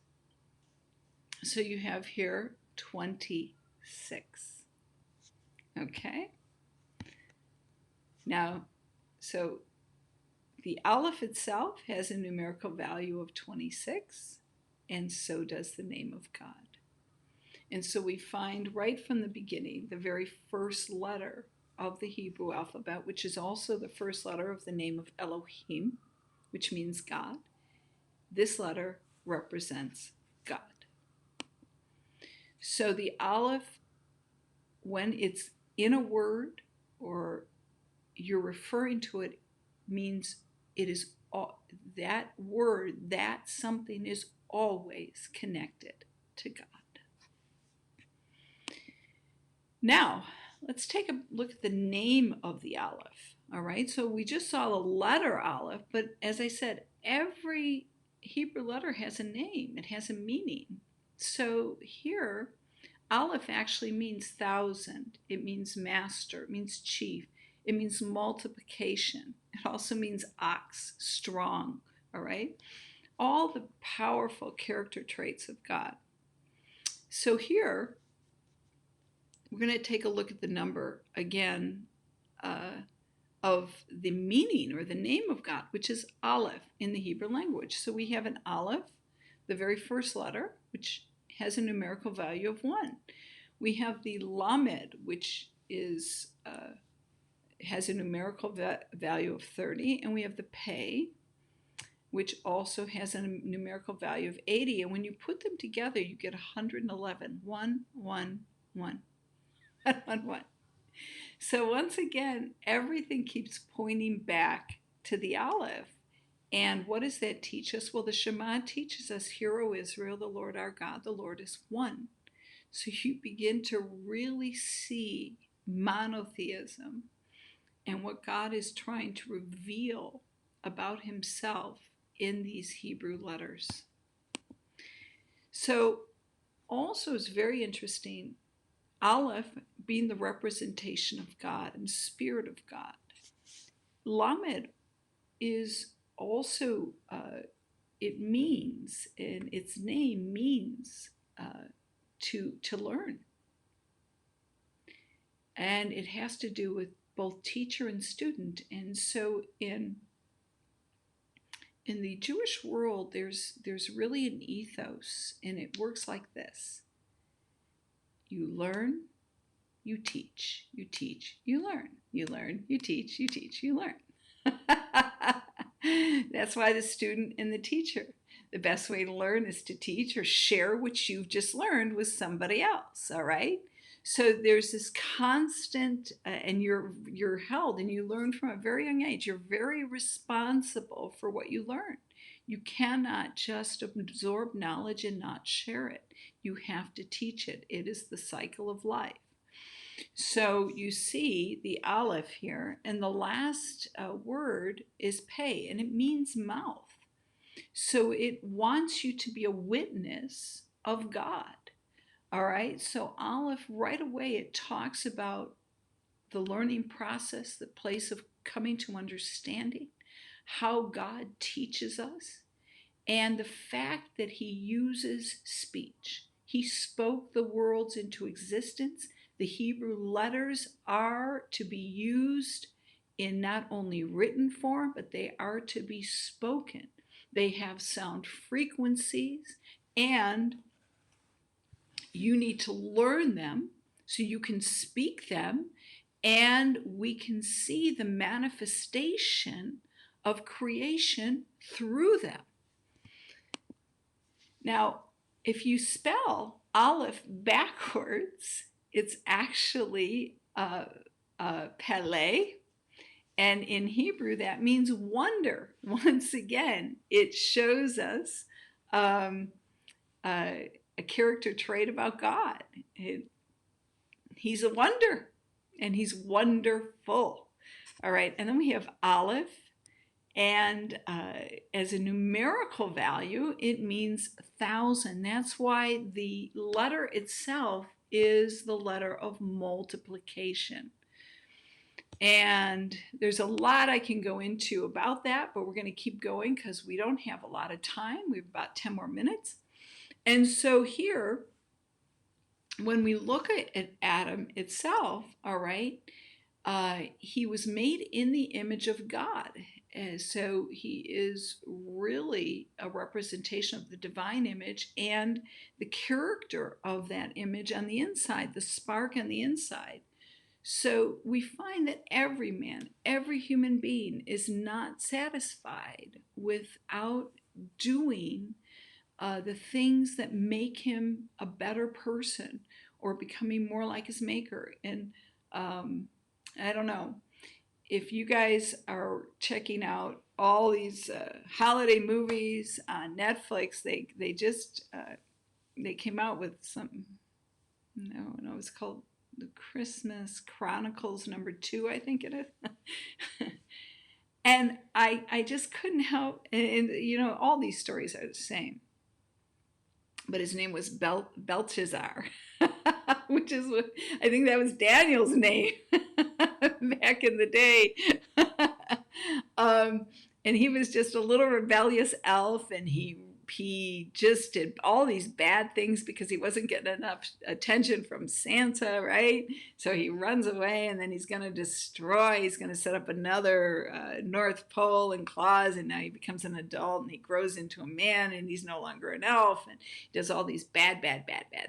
Speaker 1: So you have here 26. Okay? Now, so the Aleph itself has a numerical value of 26, and so does the name of God. And so we find right from the beginning, the very first letter of the Hebrew alphabet, which is also the first letter of the name of Elohim, which means God. This letter represents God. So the Aleph, when it's in a word or you're referring to it, means it is that word, that something is always connected to God. Now, let's take a look at the name of the Aleph. All right, so we just saw the letter Aleph, but as I said, every Hebrew letter has a name, it has a meaning. So here, Aleph actually means 1,000. It means master, it means chief, it means multiplication. It also means ox, strong, all right? All the powerful character traits of God. So here, we're going to take a look at the number again of the meaning or the name of God, which is Aleph in the Hebrew language. So we have an Aleph, the very first letter, which has a numerical value of 1. We have the Lamed, which is has a numerical value of 30, and we have the Pei, which also has a numerical value of 80. And when you put them together, you get 111. 1, 1, 1. 1, 1. So once again, everything keeps pointing back to the Aleph. And what does that teach us? Well, the Shema teaches us, Hear, O Israel, the Lord our God, the Lord is one. So you begin to really see monotheism and what God is trying to reveal about himself in these Hebrew letters. So also is very interesting, Aleph being the representation of God and Spirit of God. Lamed is also, it means, and its name means to learn. And it has to do with both teacher and student. And so in the Jewish world, there's really an ethos, and it works like this. You learn, you teach, you teach, you learn. You learn, you teach, you learn. That's why the student and the teacher, the best way to learn is to teach or share what you've just learned with somebody else, all right? So there's this constant, and you're held, and you learn from a very young age. You're very responsible for what you learn. You cannot just absorb knowledge and not share it. You have to teach it. It is the cycle of life. So you see the Aleph here, and the last word is Pei, and it means mouth. So it wants you to be a witness of God. All right, so Aleph, right away, it talks about the learning process, the place of coming to understanding, how God teaches us, and the fact that he uses speech. He spoke the worlds into existence. The Hebrew letters are to be used in not only written form, but they are to be spoken. They have sound frequencies, and you need to learn them so you can speak them, and we can see the manifestation of creation through them. Now, if you spell Aleph backwards, it's actually Pele, and in Hebrew that means wonder. Once again, it shows us a character trait about God. He's a wonder, and he's wonderful. All right, and then we have Aleph, and as a numerical value, it means 1,000. That's why the letter itself is the letter of multiplication. And there's a lot I can go into about that, but we're going to keep going because we don't have a lot of time. We have about 10 more minutes. And so here, when we look at Adam itself, all right, he was made in the image of God. And so he is really a representation of the divine image and the character of that image on the inside, the spark on the inside. So we find that every man, every human being is not satisfied without doing the things that make him a better person or becoming more like his maker. And I don't know if you guys are checking out all these holiday movies on Netflix. They just they came out with some. No, it's called the Christmas Chronicles #2, I think it is. And I just couldn't help, and you know, all these stories are the same. But his name was Belshazzar, which is what I think that was Daniel's name back in the day. And he was just a little rebellious elf, and he just did all these bad things because he wasn't getting enough attention from Santa, right? So he runs away, and then he's going to set up another North Pole and claws, and now he becomes an adult, and he grows into a man, and he's no longer an elf, and he does all these bad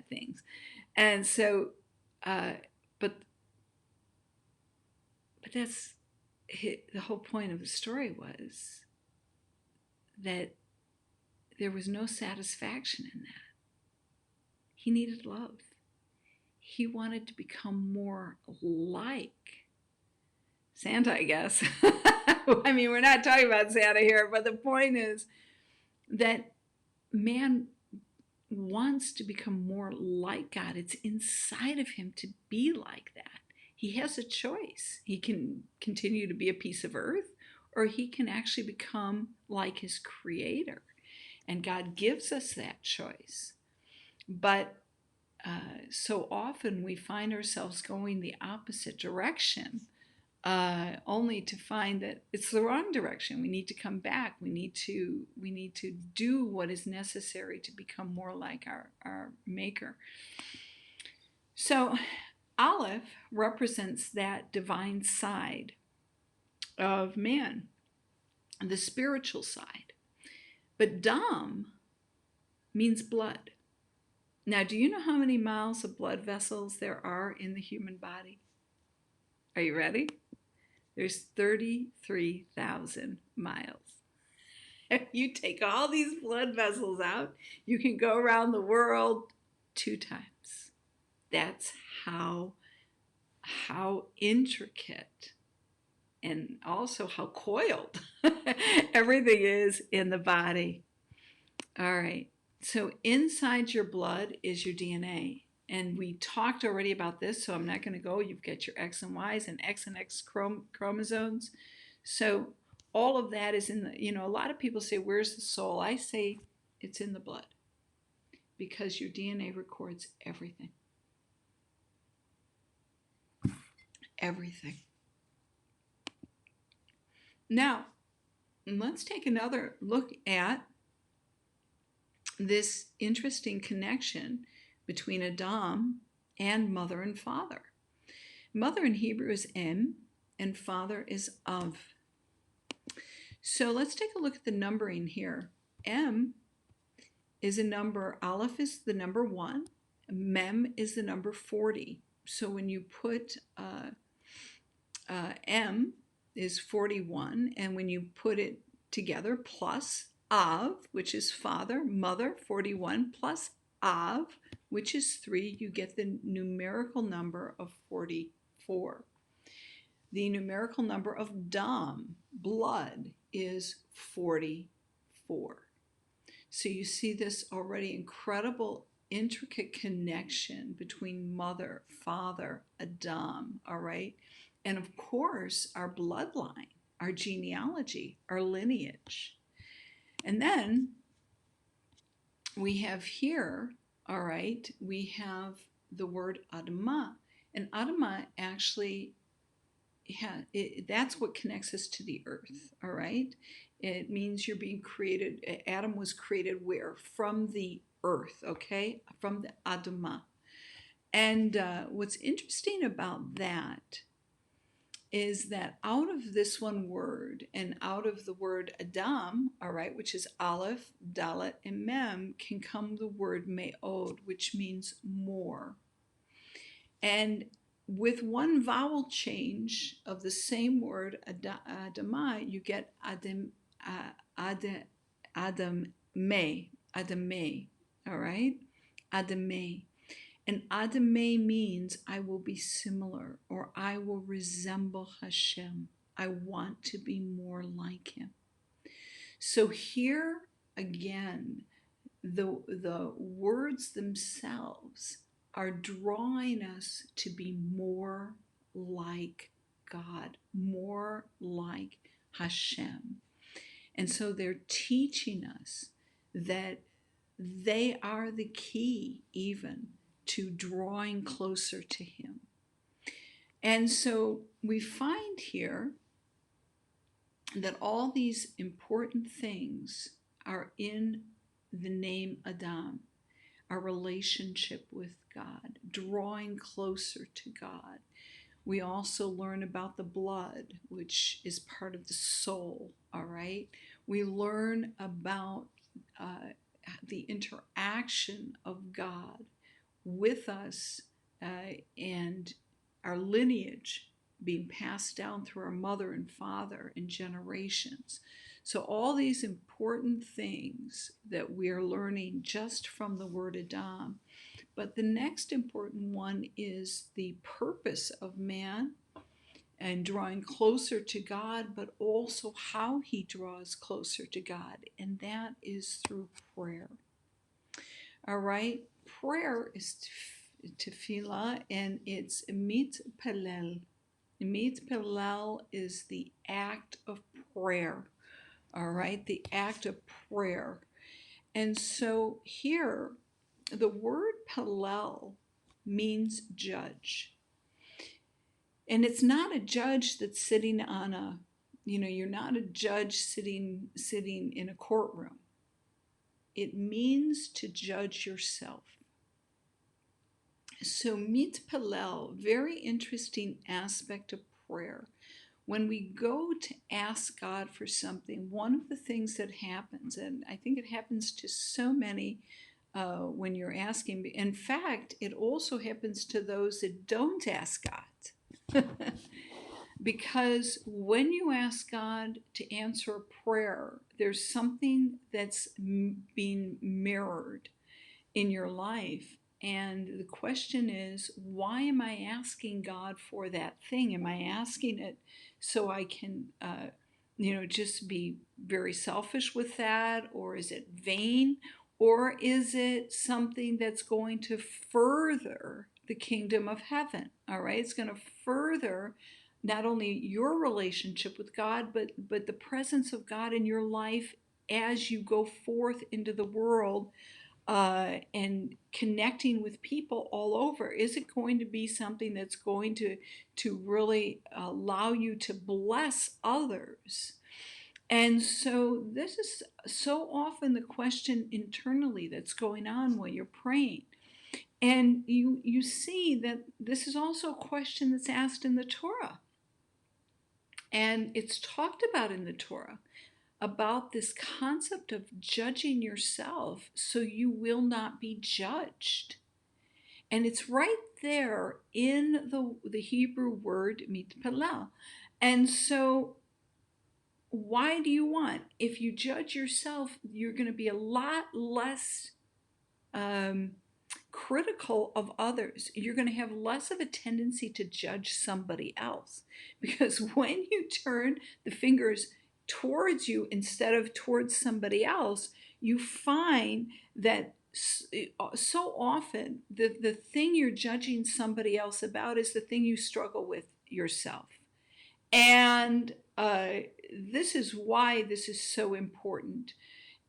Speaker 1: things. And so, but that's the whole point of the story, was that there was no satisfaction in that. He needed love. He wanted to become more like Santa, I guess. I mean, we're not talking about Santa here, but the point is that man wants to become more like God. It's inside of him to be like that. He has a choice. He can continue to be a piece of earth, or he can actually become like his creator. And God gives us that choice. But so often we find ourselves going the opposite direction, only to find that it's the wrong direction. We need to come back. We need to do what is necessary to become more like our Maker. So Aleph represents that divine side of man, the spiritual side. But Dam means blood. Now, do you know how many miles of blood vessels there are in the human body? Are you ready? There's 33,000 miles. If you take all these blood vessels out, you can go around the world 2 times. That's how intricate and also how coiled everything is in the body. All right. So inside your blood is your DNA. And we talked already about this, so I'm not going to go. You've got your X and Y's and X chromosomes. So all of that is in the, a lot of people say, where's the soul? I say it's in the blood, because your DNA records everything. Everything. Now, let's take another look at this interesting connection between Adam and mother and father. Mother in Hebrew is em, and father is av. So let's take a look at the numbering here. M is a number, Aleph is the number 1, Mem is the number 40. So when you put M is 41, and when you put it together plus Av, which is father, mother, 41 plus Av, which is 3, you get the numerical number of 44. The numerical number of Dam, blood, is 44. So you see this already incredible, intricate connection between mother, father, Adam, all right? And of course, our bloodline, our genealogy, our lineage. And then we have here, all right, we have the word Adama. And Adama actually, that's what connects us to the earth, all right? It means you're being created. Adam was created where? From the earth, okay? From the Adama. And what's interesting about that is that out of this one word and out of the word Adam, all right, which is Aleph, Dalet, and Mem, can come the word Me'od, which means more. And with one vowel change of the same word, Adama, you get Adam, Adame, all right? Adame. And Adame means I will be similar, or I will resemble Hashem. I want to be more like him. So here again, the words themselves are drawing us to be more like God, more like Hashem. And so they're teaching us that they are the key even to drawing closer to him. And so we find here that all these important things are in the name Adam, our relationship with God, drawing closer to God. We also learn about the blood, which is part of the soul, all right? We learn about the interaction of God with us and our lineage being passed down through our mother and father in generations. So all these important things that we are learning just from the word Adam. But the next important one is the purpose of man and drawing closer to God, but also how he draws closer to God. And that is through prayer. All right? Prayer is tefillah, and it's mitpalel. Mitpalel is the act of prayer. All right? The act of prayer. And so here, the word palel means judge. And it's not a judge that's sitting on a, you're not a judge sitting in a courtroom. It means to judge yourself. So mitpalel, very interesting aspect of prayer. When we go to ask God for something, one of the things that happens, and I think it happens to so many when you're asking, in fact, it also happens to those that don't ask God. Because when you ask God to answer a prayer, there's something that's being mirrored in your life. And the question is, why am I asking God for that thing? Am I asking it so I can, just be very selfish with that? Or is it vain? Or is it something that's going to further the kingdom of heaven? All right, it's going to further not only your relationship with God, but the presence of God in your life as you go forth into the world and connecting with people all over. Is it going to be something that's going to really allow you to bless others? And so this is so often the question internally that's going on while you're praying. And you see that this is also a question that's asked in the Torah. And it's talked about in the Torah about this concept of judging yourself so you will not be judged. And it's right there in the Hebrew word mitpalel. And so why do you want? If you judge yourself, you're going to be a lot less critical of others. You're going to have less of a tendency to judge somebody else. Because when you turn the fingers towards you instead of towards somebody else, you find that so often the thing you're judging somebody else about is the thing you struggle with yourself. And this is why this is so important.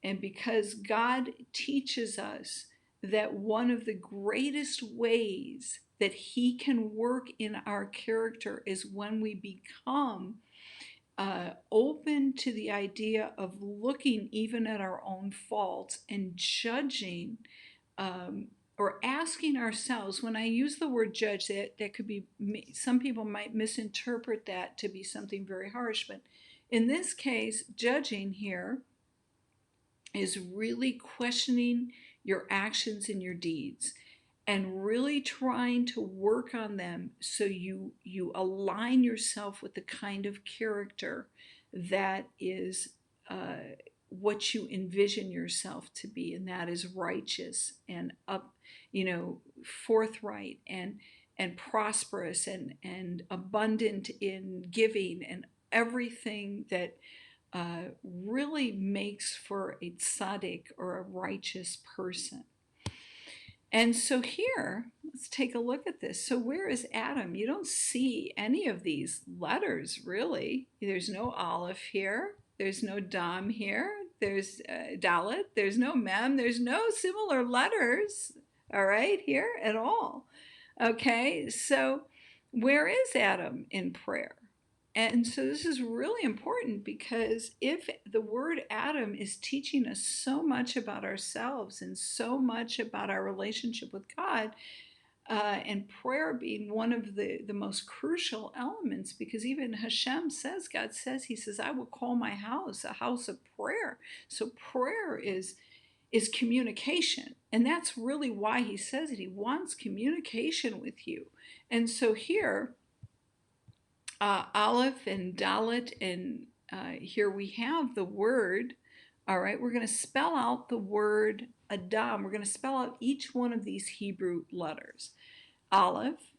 Speaker 1: And because God teaches us that one of the greatest ways that He can work in our character is when we become open to the idea of looking even at our own faults and judging or asking ourselves. When I use the word judge, that could be, some people might misinterpret that to be something very harsh, but in this case, judging here is really questioning your actions and your deeds and really trying to work on them so you align yourself with the kind of character that is what you envision yourself to be, and that is righteous and forthright and prosperous and abundant in giving and everything that really makes for a tzaddik or a righteous person. And so here, let's take a look at this. So where is Adam? You don't see any of these letters, really. There's no Aleph here. There's no Dam here. There's Dalet. There's no Mem. There's no similar letters, all right, here at all. Okay, so where is Adam in prayer? And so this is really important, because if the word Adam is teaching us so much about ourselves and so much about our relationship with God, and prayer being one of the most crucial elements, because even Hashem says, God says, He says, I will call my house a house of prayer. So prayer is communication. And that's really why He says it. He wants communication with you. And so here, Aleph and Dalet, and here we have the word. All right, we're going to spell out the word Adam. We're going to spell out each one of these Hebrew letters. Aleph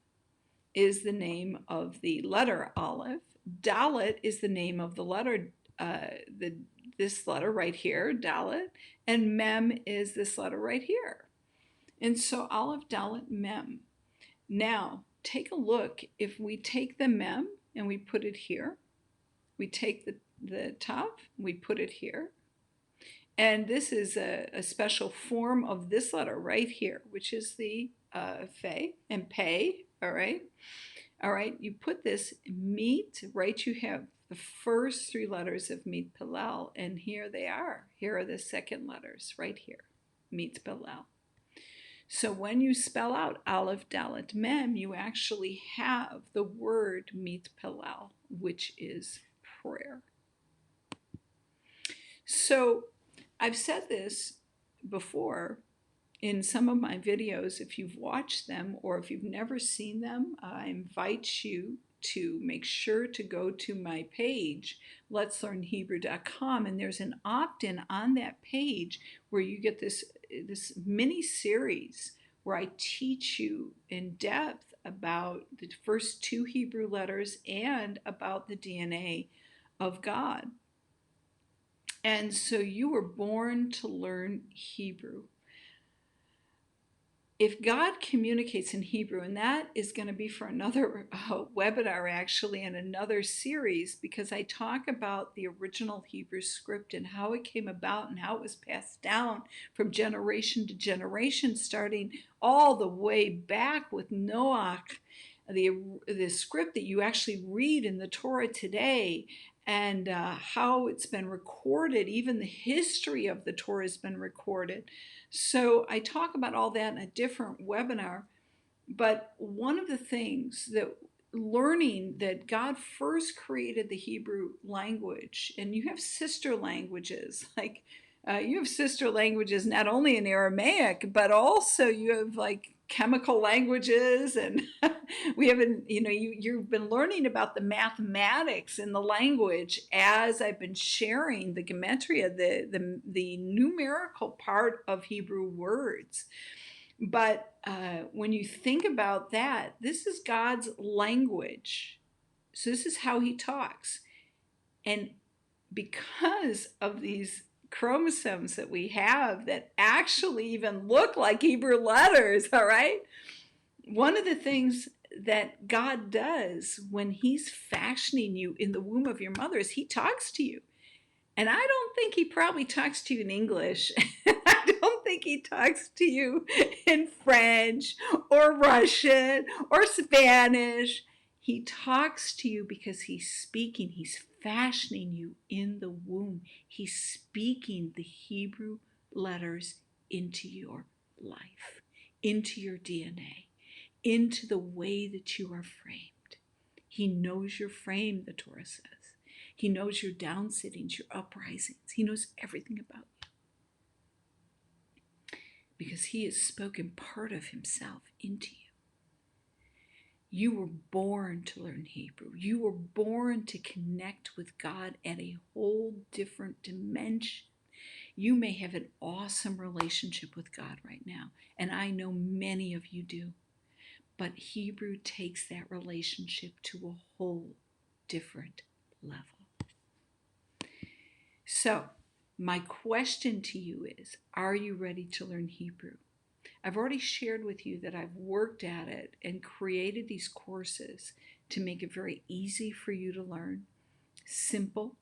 Speaker 1: is the name of the letter Aleph. Dalet is the name of the letter, this letter right here, Dalet. And Mem is this letter right here. And so Aleph, Dalet, Mem. Now, take a look. If we take the Mem and we put it here, we take the Tav, we put it here. And this is a special form of this letter right here, which is the Fe and Pei, all right? All right, you put this meet, right? You have the first three letters of Mit Palel, and here they are. Here are the second letters right here, Mit Palel. So when you spell out Aleph, Dalet, Mem, you actually have the word Mit Palel, which is prayer. So I've said this before in some of my videos. If you've watched them or if you've never seen them, I invite you to make sure to go to my page, letslearnhebrew.com, and there's an opt-in on that page where you get this mini series where I teach you in depth about the first two Hebrew letters and about the DNA of God. And so you were born to learn Hebrew. If God communicates in Hebrew, and that is going to be for another webinar actually, and another series, because I talk about the original Hebrew script and how it came about and how it was passed down from generation to generation, starting all the way back with Noach, the script that you actually read in the Torah today, and how it's been recorded. Even the history of the Torah has been recorded. So I talk about all that in a different webinar. But one of the things that learning that God first created the Hebrew language, and you have sister languages, like you have sister languages not only in Aramaic, but also you have like chemical languages, and we haven't, you've been learning about the mathematics in the language as I've been sharing the gematria, the numerical part of Hebrew words. But when you think about that, this is God's language. So this is how he talks. And because of these chromosomes that we have that actually even look like Hebrew letters, all right? One of the things that God does when he's fashioning you in the womb of your mother is he talks to you. And I don't think he probably talks to you in English. I don't think he talks to you in French or Russian or Spanish. He talks to you because he's speaking. He's fashioning you in the womb. He's speaking the Hebrew letters into your life, into your DNA, into the way that you are framed. He knows your frame, the Torah says. He knows your down sittings, your uprisings. He knows everything about you. Because he has spoken part of himself into you. You were born to learn Hebrew. You were born to connect with God at a whole different dimension. You may have an awesome relationship with God right now, and I know many of you do. But Hebrew takes that relationship to a whole different level. So, my question to you is, are you ready to learn Hebrew? I've already shared with you that I've worked at it and created these courses to make it very easy for you to learn, simple,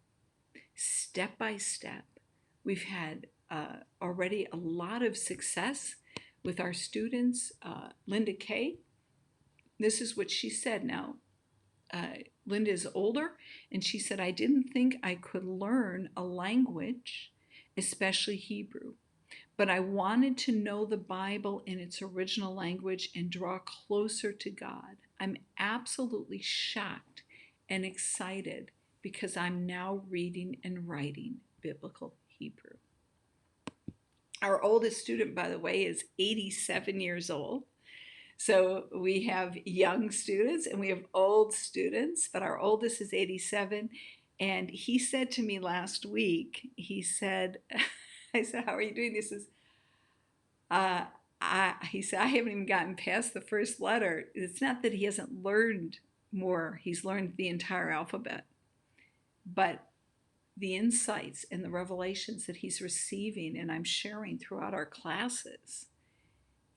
Speaker 1: step by step. We've had already a lot of success with our students. Linda Kay, this is what she said now. Linda is older, and she said, I didn't think I could learn a language, especially Hebrew, but I wanted to know the Bible in its original language and draw closer to God. I'm absolutely shocked and excited because I'm now reading and writing biblical Hebrew. Our oldest student, by the way, is 87 years old. So we have young students and we have old students, but our oldest is 87. And he said to me last week, he said, I said, how are you doing? He says, he said, I haven't even gotten past the first letter. It's not that he hasn't learned more. He's learned the entire alphabet. But the insights and the revelations that he's receiving and I'm sharing throughout our classes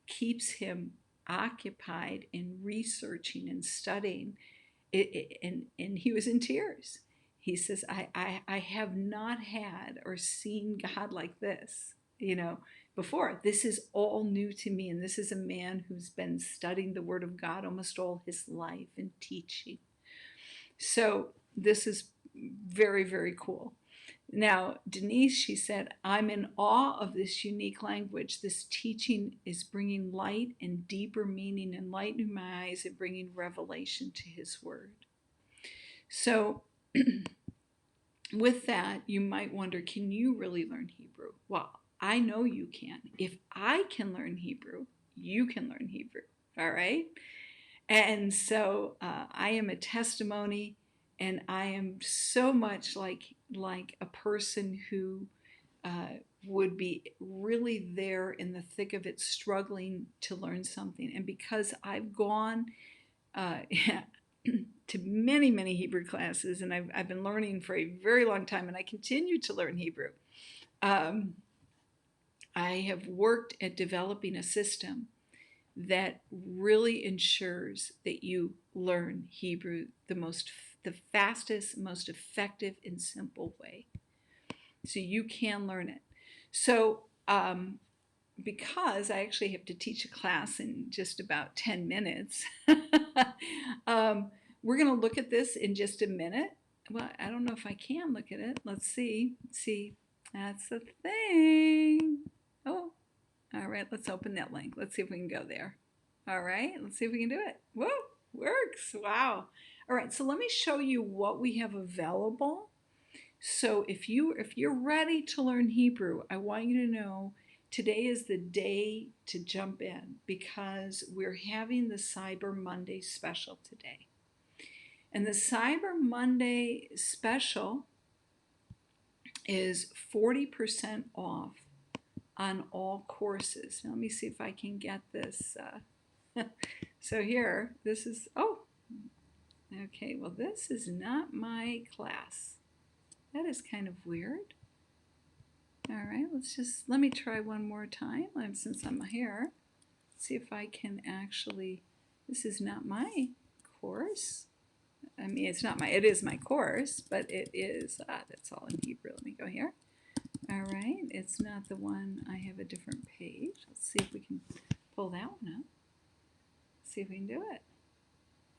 Speaker 1: keeps him occupied in researching and studying it, and he was in tears. He says, I have not had or seen God like this, before. This is all new to me, and this is a man who's been studying the Word of God almost all his life and teaching. So this is very, very cool. Now, Denise, she said, I'm in awe of this unique language. This teaching is bringing light and deeper meaning, enlightening my eyes and bringing revelation to his word. So with that, you might wonder, can you really learn Hebrew? Well, I know you can. If I can learn Hebrew, you can learn Hebrew, all right? And so I am a testimony, and I am so much like a person who would be really there in the thick of it, struggling to learn something. And because I've gone to many, many Hebrew classes, and I've been learning for a very long time, and I continue to learn Hebrew. I have worked at developing a system that really ensures that you learn Hebrew the fastest, most effective, and simple way. So you can learn it. So because I actually have to teach a class in just about 10 minutes, we're going to look at this in just a minute. well, I don't know if I can look at it. Let's see. See, that's the thing. Oh, all right. Let's open that link. Let's see if we can go there. All right. Let's see if we can do it. Whoa, works. Wow. All right. So let me show you what we have available. So if you're ready to learn Hebrew, I want you to know today is the day to jump in because we're having the Cyber Monday special today. And the Cyber Monday special is 40% off on all courses. Now, let me see if I can get this. So here, this is, oh, okay, well, this is not my class. That is kind of weird. All right, let me try one more time since I'm here. See if I can actually, this is not my course. I mean, it is my course, but it is, that's all in Hebrew. Let me go here. All right, it's not the one, I have a different page. Let's see if we can pull that one up. See if we can do it.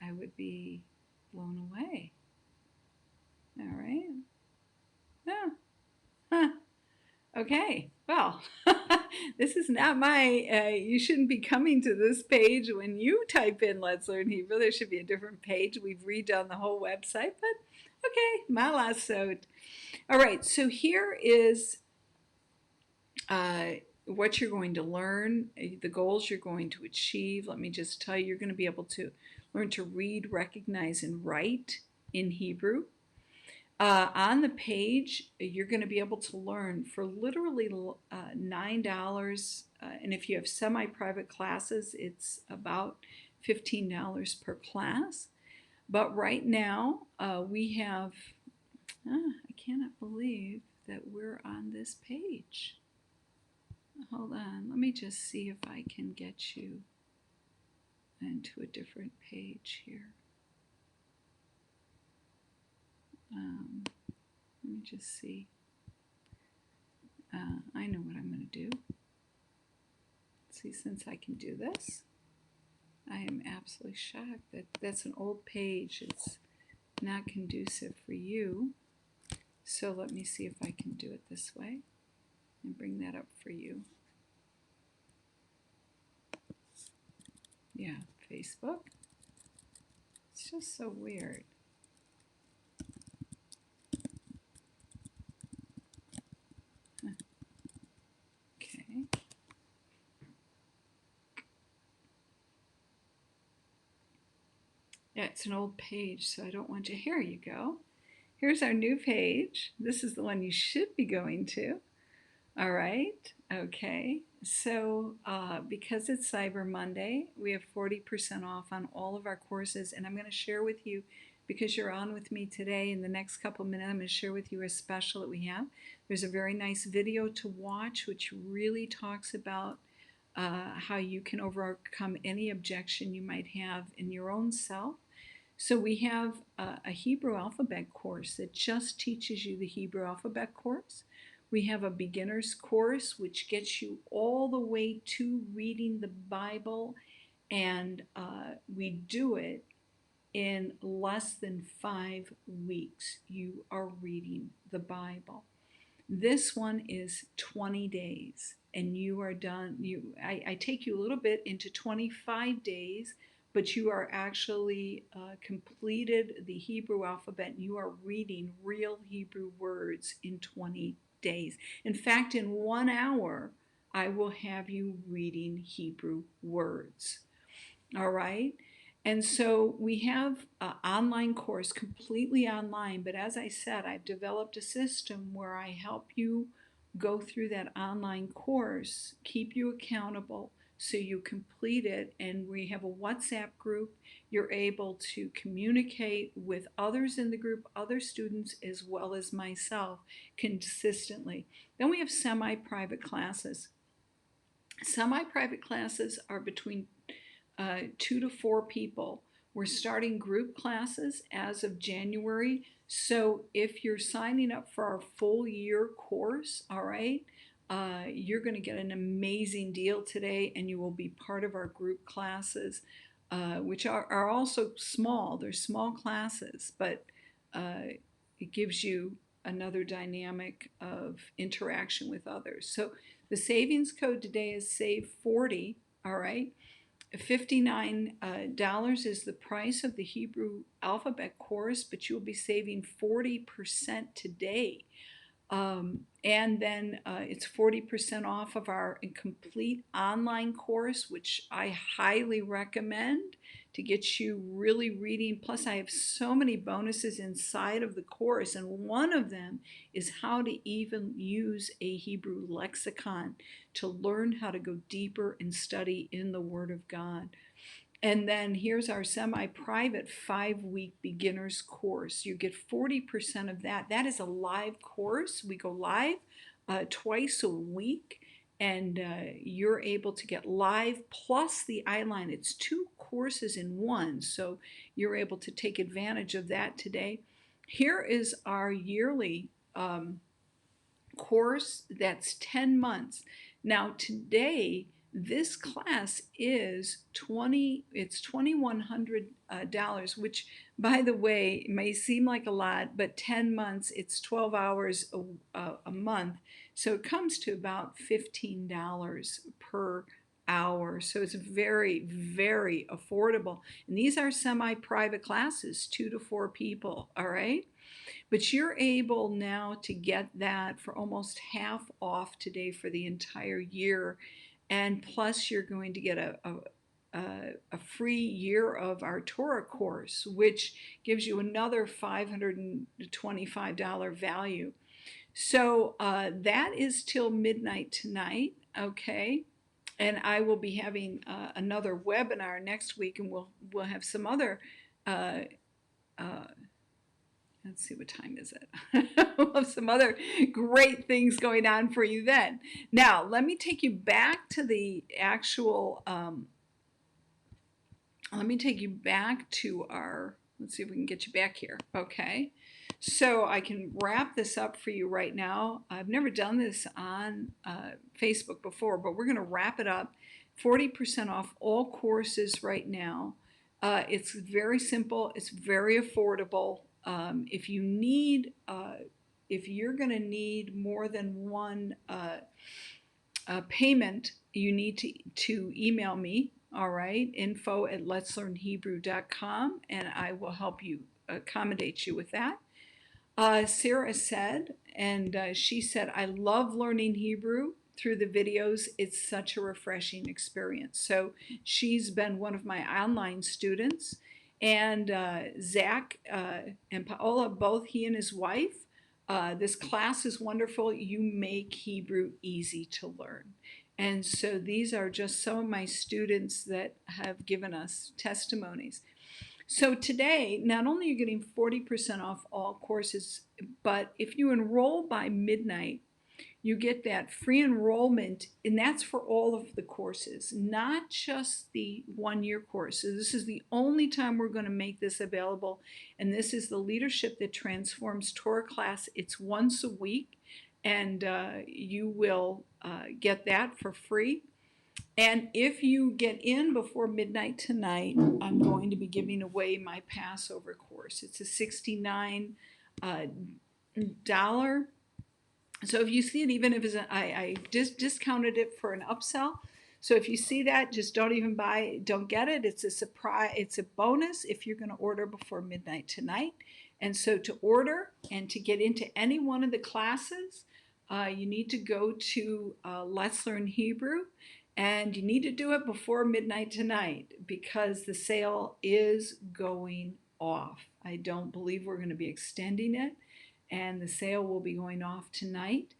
Speaker 1: I would be blown away. All right. Oh, huh. Okay, well, this is not you shouldn't be coming to this page when you type in Let's Learn Hebrew. There should be a different page. We've redone the whole website, but okay, malasot. All right, so here is what you're going to learn, the goals you're going to achieve. Let me just tell you, you're going to be able to learn to read, recognize, and write in Hebrew. On the page, you're going to be able to learn for literally $9. And if you have semi-private classes, it's about $15 per class. But right now, we have, I cannot believe that we're on this page. Hold on, let me just see if I can get you into a different page here. Let me just see. I know what I'm going to do. See, since I can do this, I am absolutely shocked that that's an old page. It's not conducive for you. So let me see if I can do it this way and bring that up for you. Yeah, Facebook. It's just so weird. Okay. Yeah, it's an old page, so I don't want you. Here you go. Here's our new page. This is the one you should be going to. All right. Okay. So because it's Cyber Monday, we have 40% off on all of our courses. And I'm going to share with you, because you're on with me today, in the next couple minutes, I'm going to share with you a special that we have. There's a very nice video to watch, which really talks about how you can overcome any objection you might have in your own self. So we have a Hebrew alphabet course that just teaches you the Hebrew alphabet course. We have a beginner's course which gets you all the way to reading the Bible, and we do it in less than 5 weeks. You are reading the Bible. This one is 20 days and you are done. I take you a little bit into 25 days, but you are actually completed the Hebrew alphabet and you are reading real Hebrew words in 20 days. In fact, in 1 hour, I will have you reading Hebrew words. All right. And so we have an online course, completely online. But as I said, I've developed a system where I help you go through that online course, keep you accountable so you complete it. And we have a WhatsApp group. You're able to communicate with others in the group, other students, as well as myself consistently. Then we have semi-private classes. Semi-private classes are between 2 to 4 people. We're starting group classes as of January. So if you're signing up for our full year course, all right, you're going to get an amazing deal today and you will be part of our group classes, which are also small. They're small classes, but it gives you another dynamic of interaction with others. So the savings code today is save 40, all right? $59 is the price of the Hebrew alphabet course, but you'll be saving 40% today. And then it's 40% off of our complete online course, which I highly recommend to get you really reading. Plus, I have so many bonuses inside of the course, and one of them is how to even use a Hebrew lexicon to learn how to go deeper and study in the Word of God. And then here's our semi-private 5-week beginners course. You get 40% of that. That is a live course. We go live twice a week, and you're able to get live plus the eyeline. It's 2 courses in one, so you're able to take advantage of that today. Here is our yearly course that's 10 months. Now today, this class is it's $2,100, which by the way may seem like a lot, but 10 months, it's 12 hours a month, so it comes to about $15 per hour. So it's very, very affordable, and these are semi-private classes, 2 to 4 people, all right? But you're able now to get that for almost half off today for the entire year. And plus you're going to get a free year of our Torah course, which gives you another $525 value. So that is till midnight tonight, okay? And I will be having another webinar next week, and we'll have some other let's see, what time is it? We'll have some other great things going on for you then. Now, let me take you back to the actual, let me take you back to our, let's see if we can get you back here, okay? So I can wrap this up for you right now. I've never done this on Facebook before, but we're going to wrap it up. 40% off all courses right now. It's very simple. It's very affordable. If you need, if you're going to need more than one payment, you need to email me, all right, info@letslearnhebrew.com, and I will help you accommodate you with that. Sarah said, and she said, I love learning Hebrew through the videos. It's such a refreshing experience. So she's been one of my online students. And Zach and Paola, both he and his wife, this class is wonderful. You make Hebrew easy to learn. And so these are just some of my students that have given us testimonies. So today, not only are you getting 40% off all courses, but if you enroll by midnight, you get that free enrollment, and that's for all of the courses, not just the one-year courses. This is the only time we're going to make this available, and this is the Leadership That Transforms Torah class. It's once a week, and you will get that for free. And if you get in before midnight tonight, I'm going to be giving away my Passover course. It's a $69 So if you see it, even if it's I discounted it for an upsell. So if you see that, just don't even buy, don't get it. It's a surprise. It's a bonus if you're going to order before midnight tonight. And so to order and to get into any one of the classes, you need to go to Let's Learn Hebrew, and you need to do it before midnight tonight because the sale is going off. I don't believe we're going to be extending it, and the sale will be going off tonight.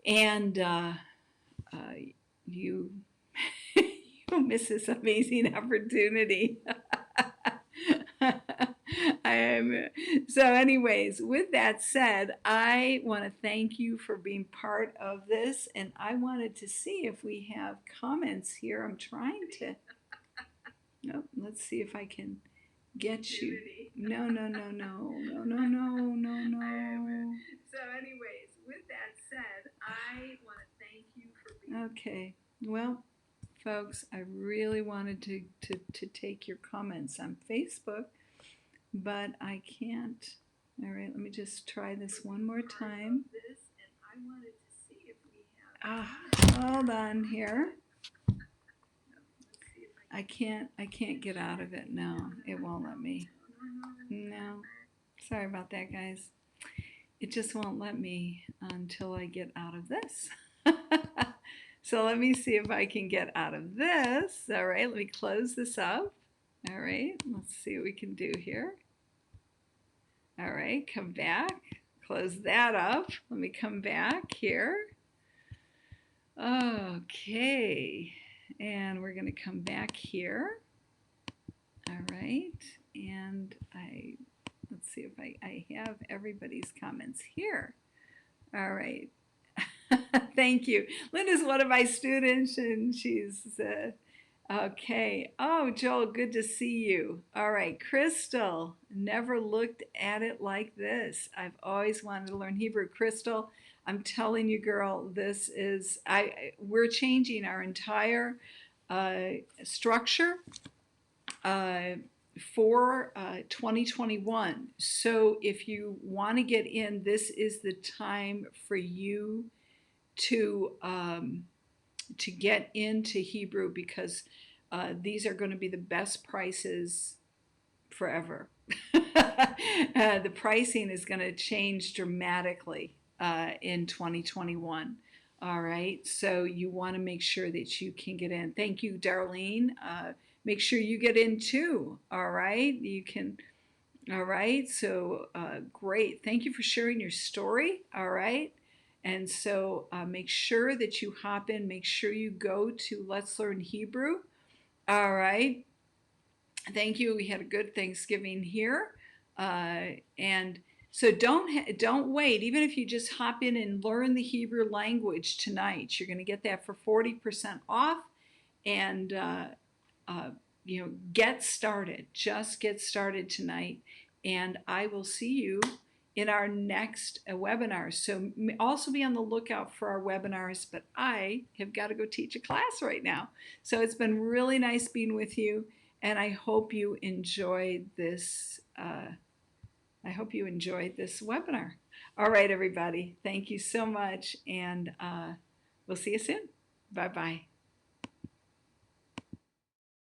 Speaker 1: And you you'll miss this amazing opportunity. So anyways, with that said, I want to thank you for being part of this, and I wanted to see if we have comments here. I'm trying to, nope, let's see if I can get you. No. So anyways, with that said, I want to thank you for being. Okay, well, folks, I really wanted to take your comments on Facebook, but I can't. All right, let me just try this one more time. Ah, hold on here. I can't get out of it. No, it won't let me. No. Sorry about that, guys. It just won't let me until I get out of this. So let me see if I can get out of this. All right, let me close this up. All right, let's see what we can do here. All right, come back. Close that up. Let me come back here. Okay, and we're going to come back here. All right, and let's see if I have everybody's comments here. All right. Thank you. Linda's one of my students, and she's okay. Oh, Joel, good to see you. All right, Crystal, never looked at it like this. I've always wanted to learn Hebrew. Crystal, I'm telling you, girl, this is we're changing our entire structure for 2021. So if you want to get in, this is the time for you to get into Hebrew, because these are going to be the best prices forever. The pricing is going to change dramatically in 2021. All right, so you want to make sure that you can get in. Thank you, Darlene. Make sure you get in too. All right, you can. All right, so great. Thank you for sharing your story. All right, and so make sure that you hop in. Make sure you go to Let's Learn Hebrew. All right. Thank you. We had a good Thanksgiving here, and so don't wait. Even if you just hop in and learn the Hebrew language tonight, you're going to get that for 40% off. And get started. Just get started tonight, and I will see you in our next webinar. So also be on the lookout for our webinars, but I have got to go teach a class right now. So it's been really nice being with you, and I hope you enjoyed this. Webinar. All right, everybody. Thank you so much, and we'll see you soon. Bye-bye.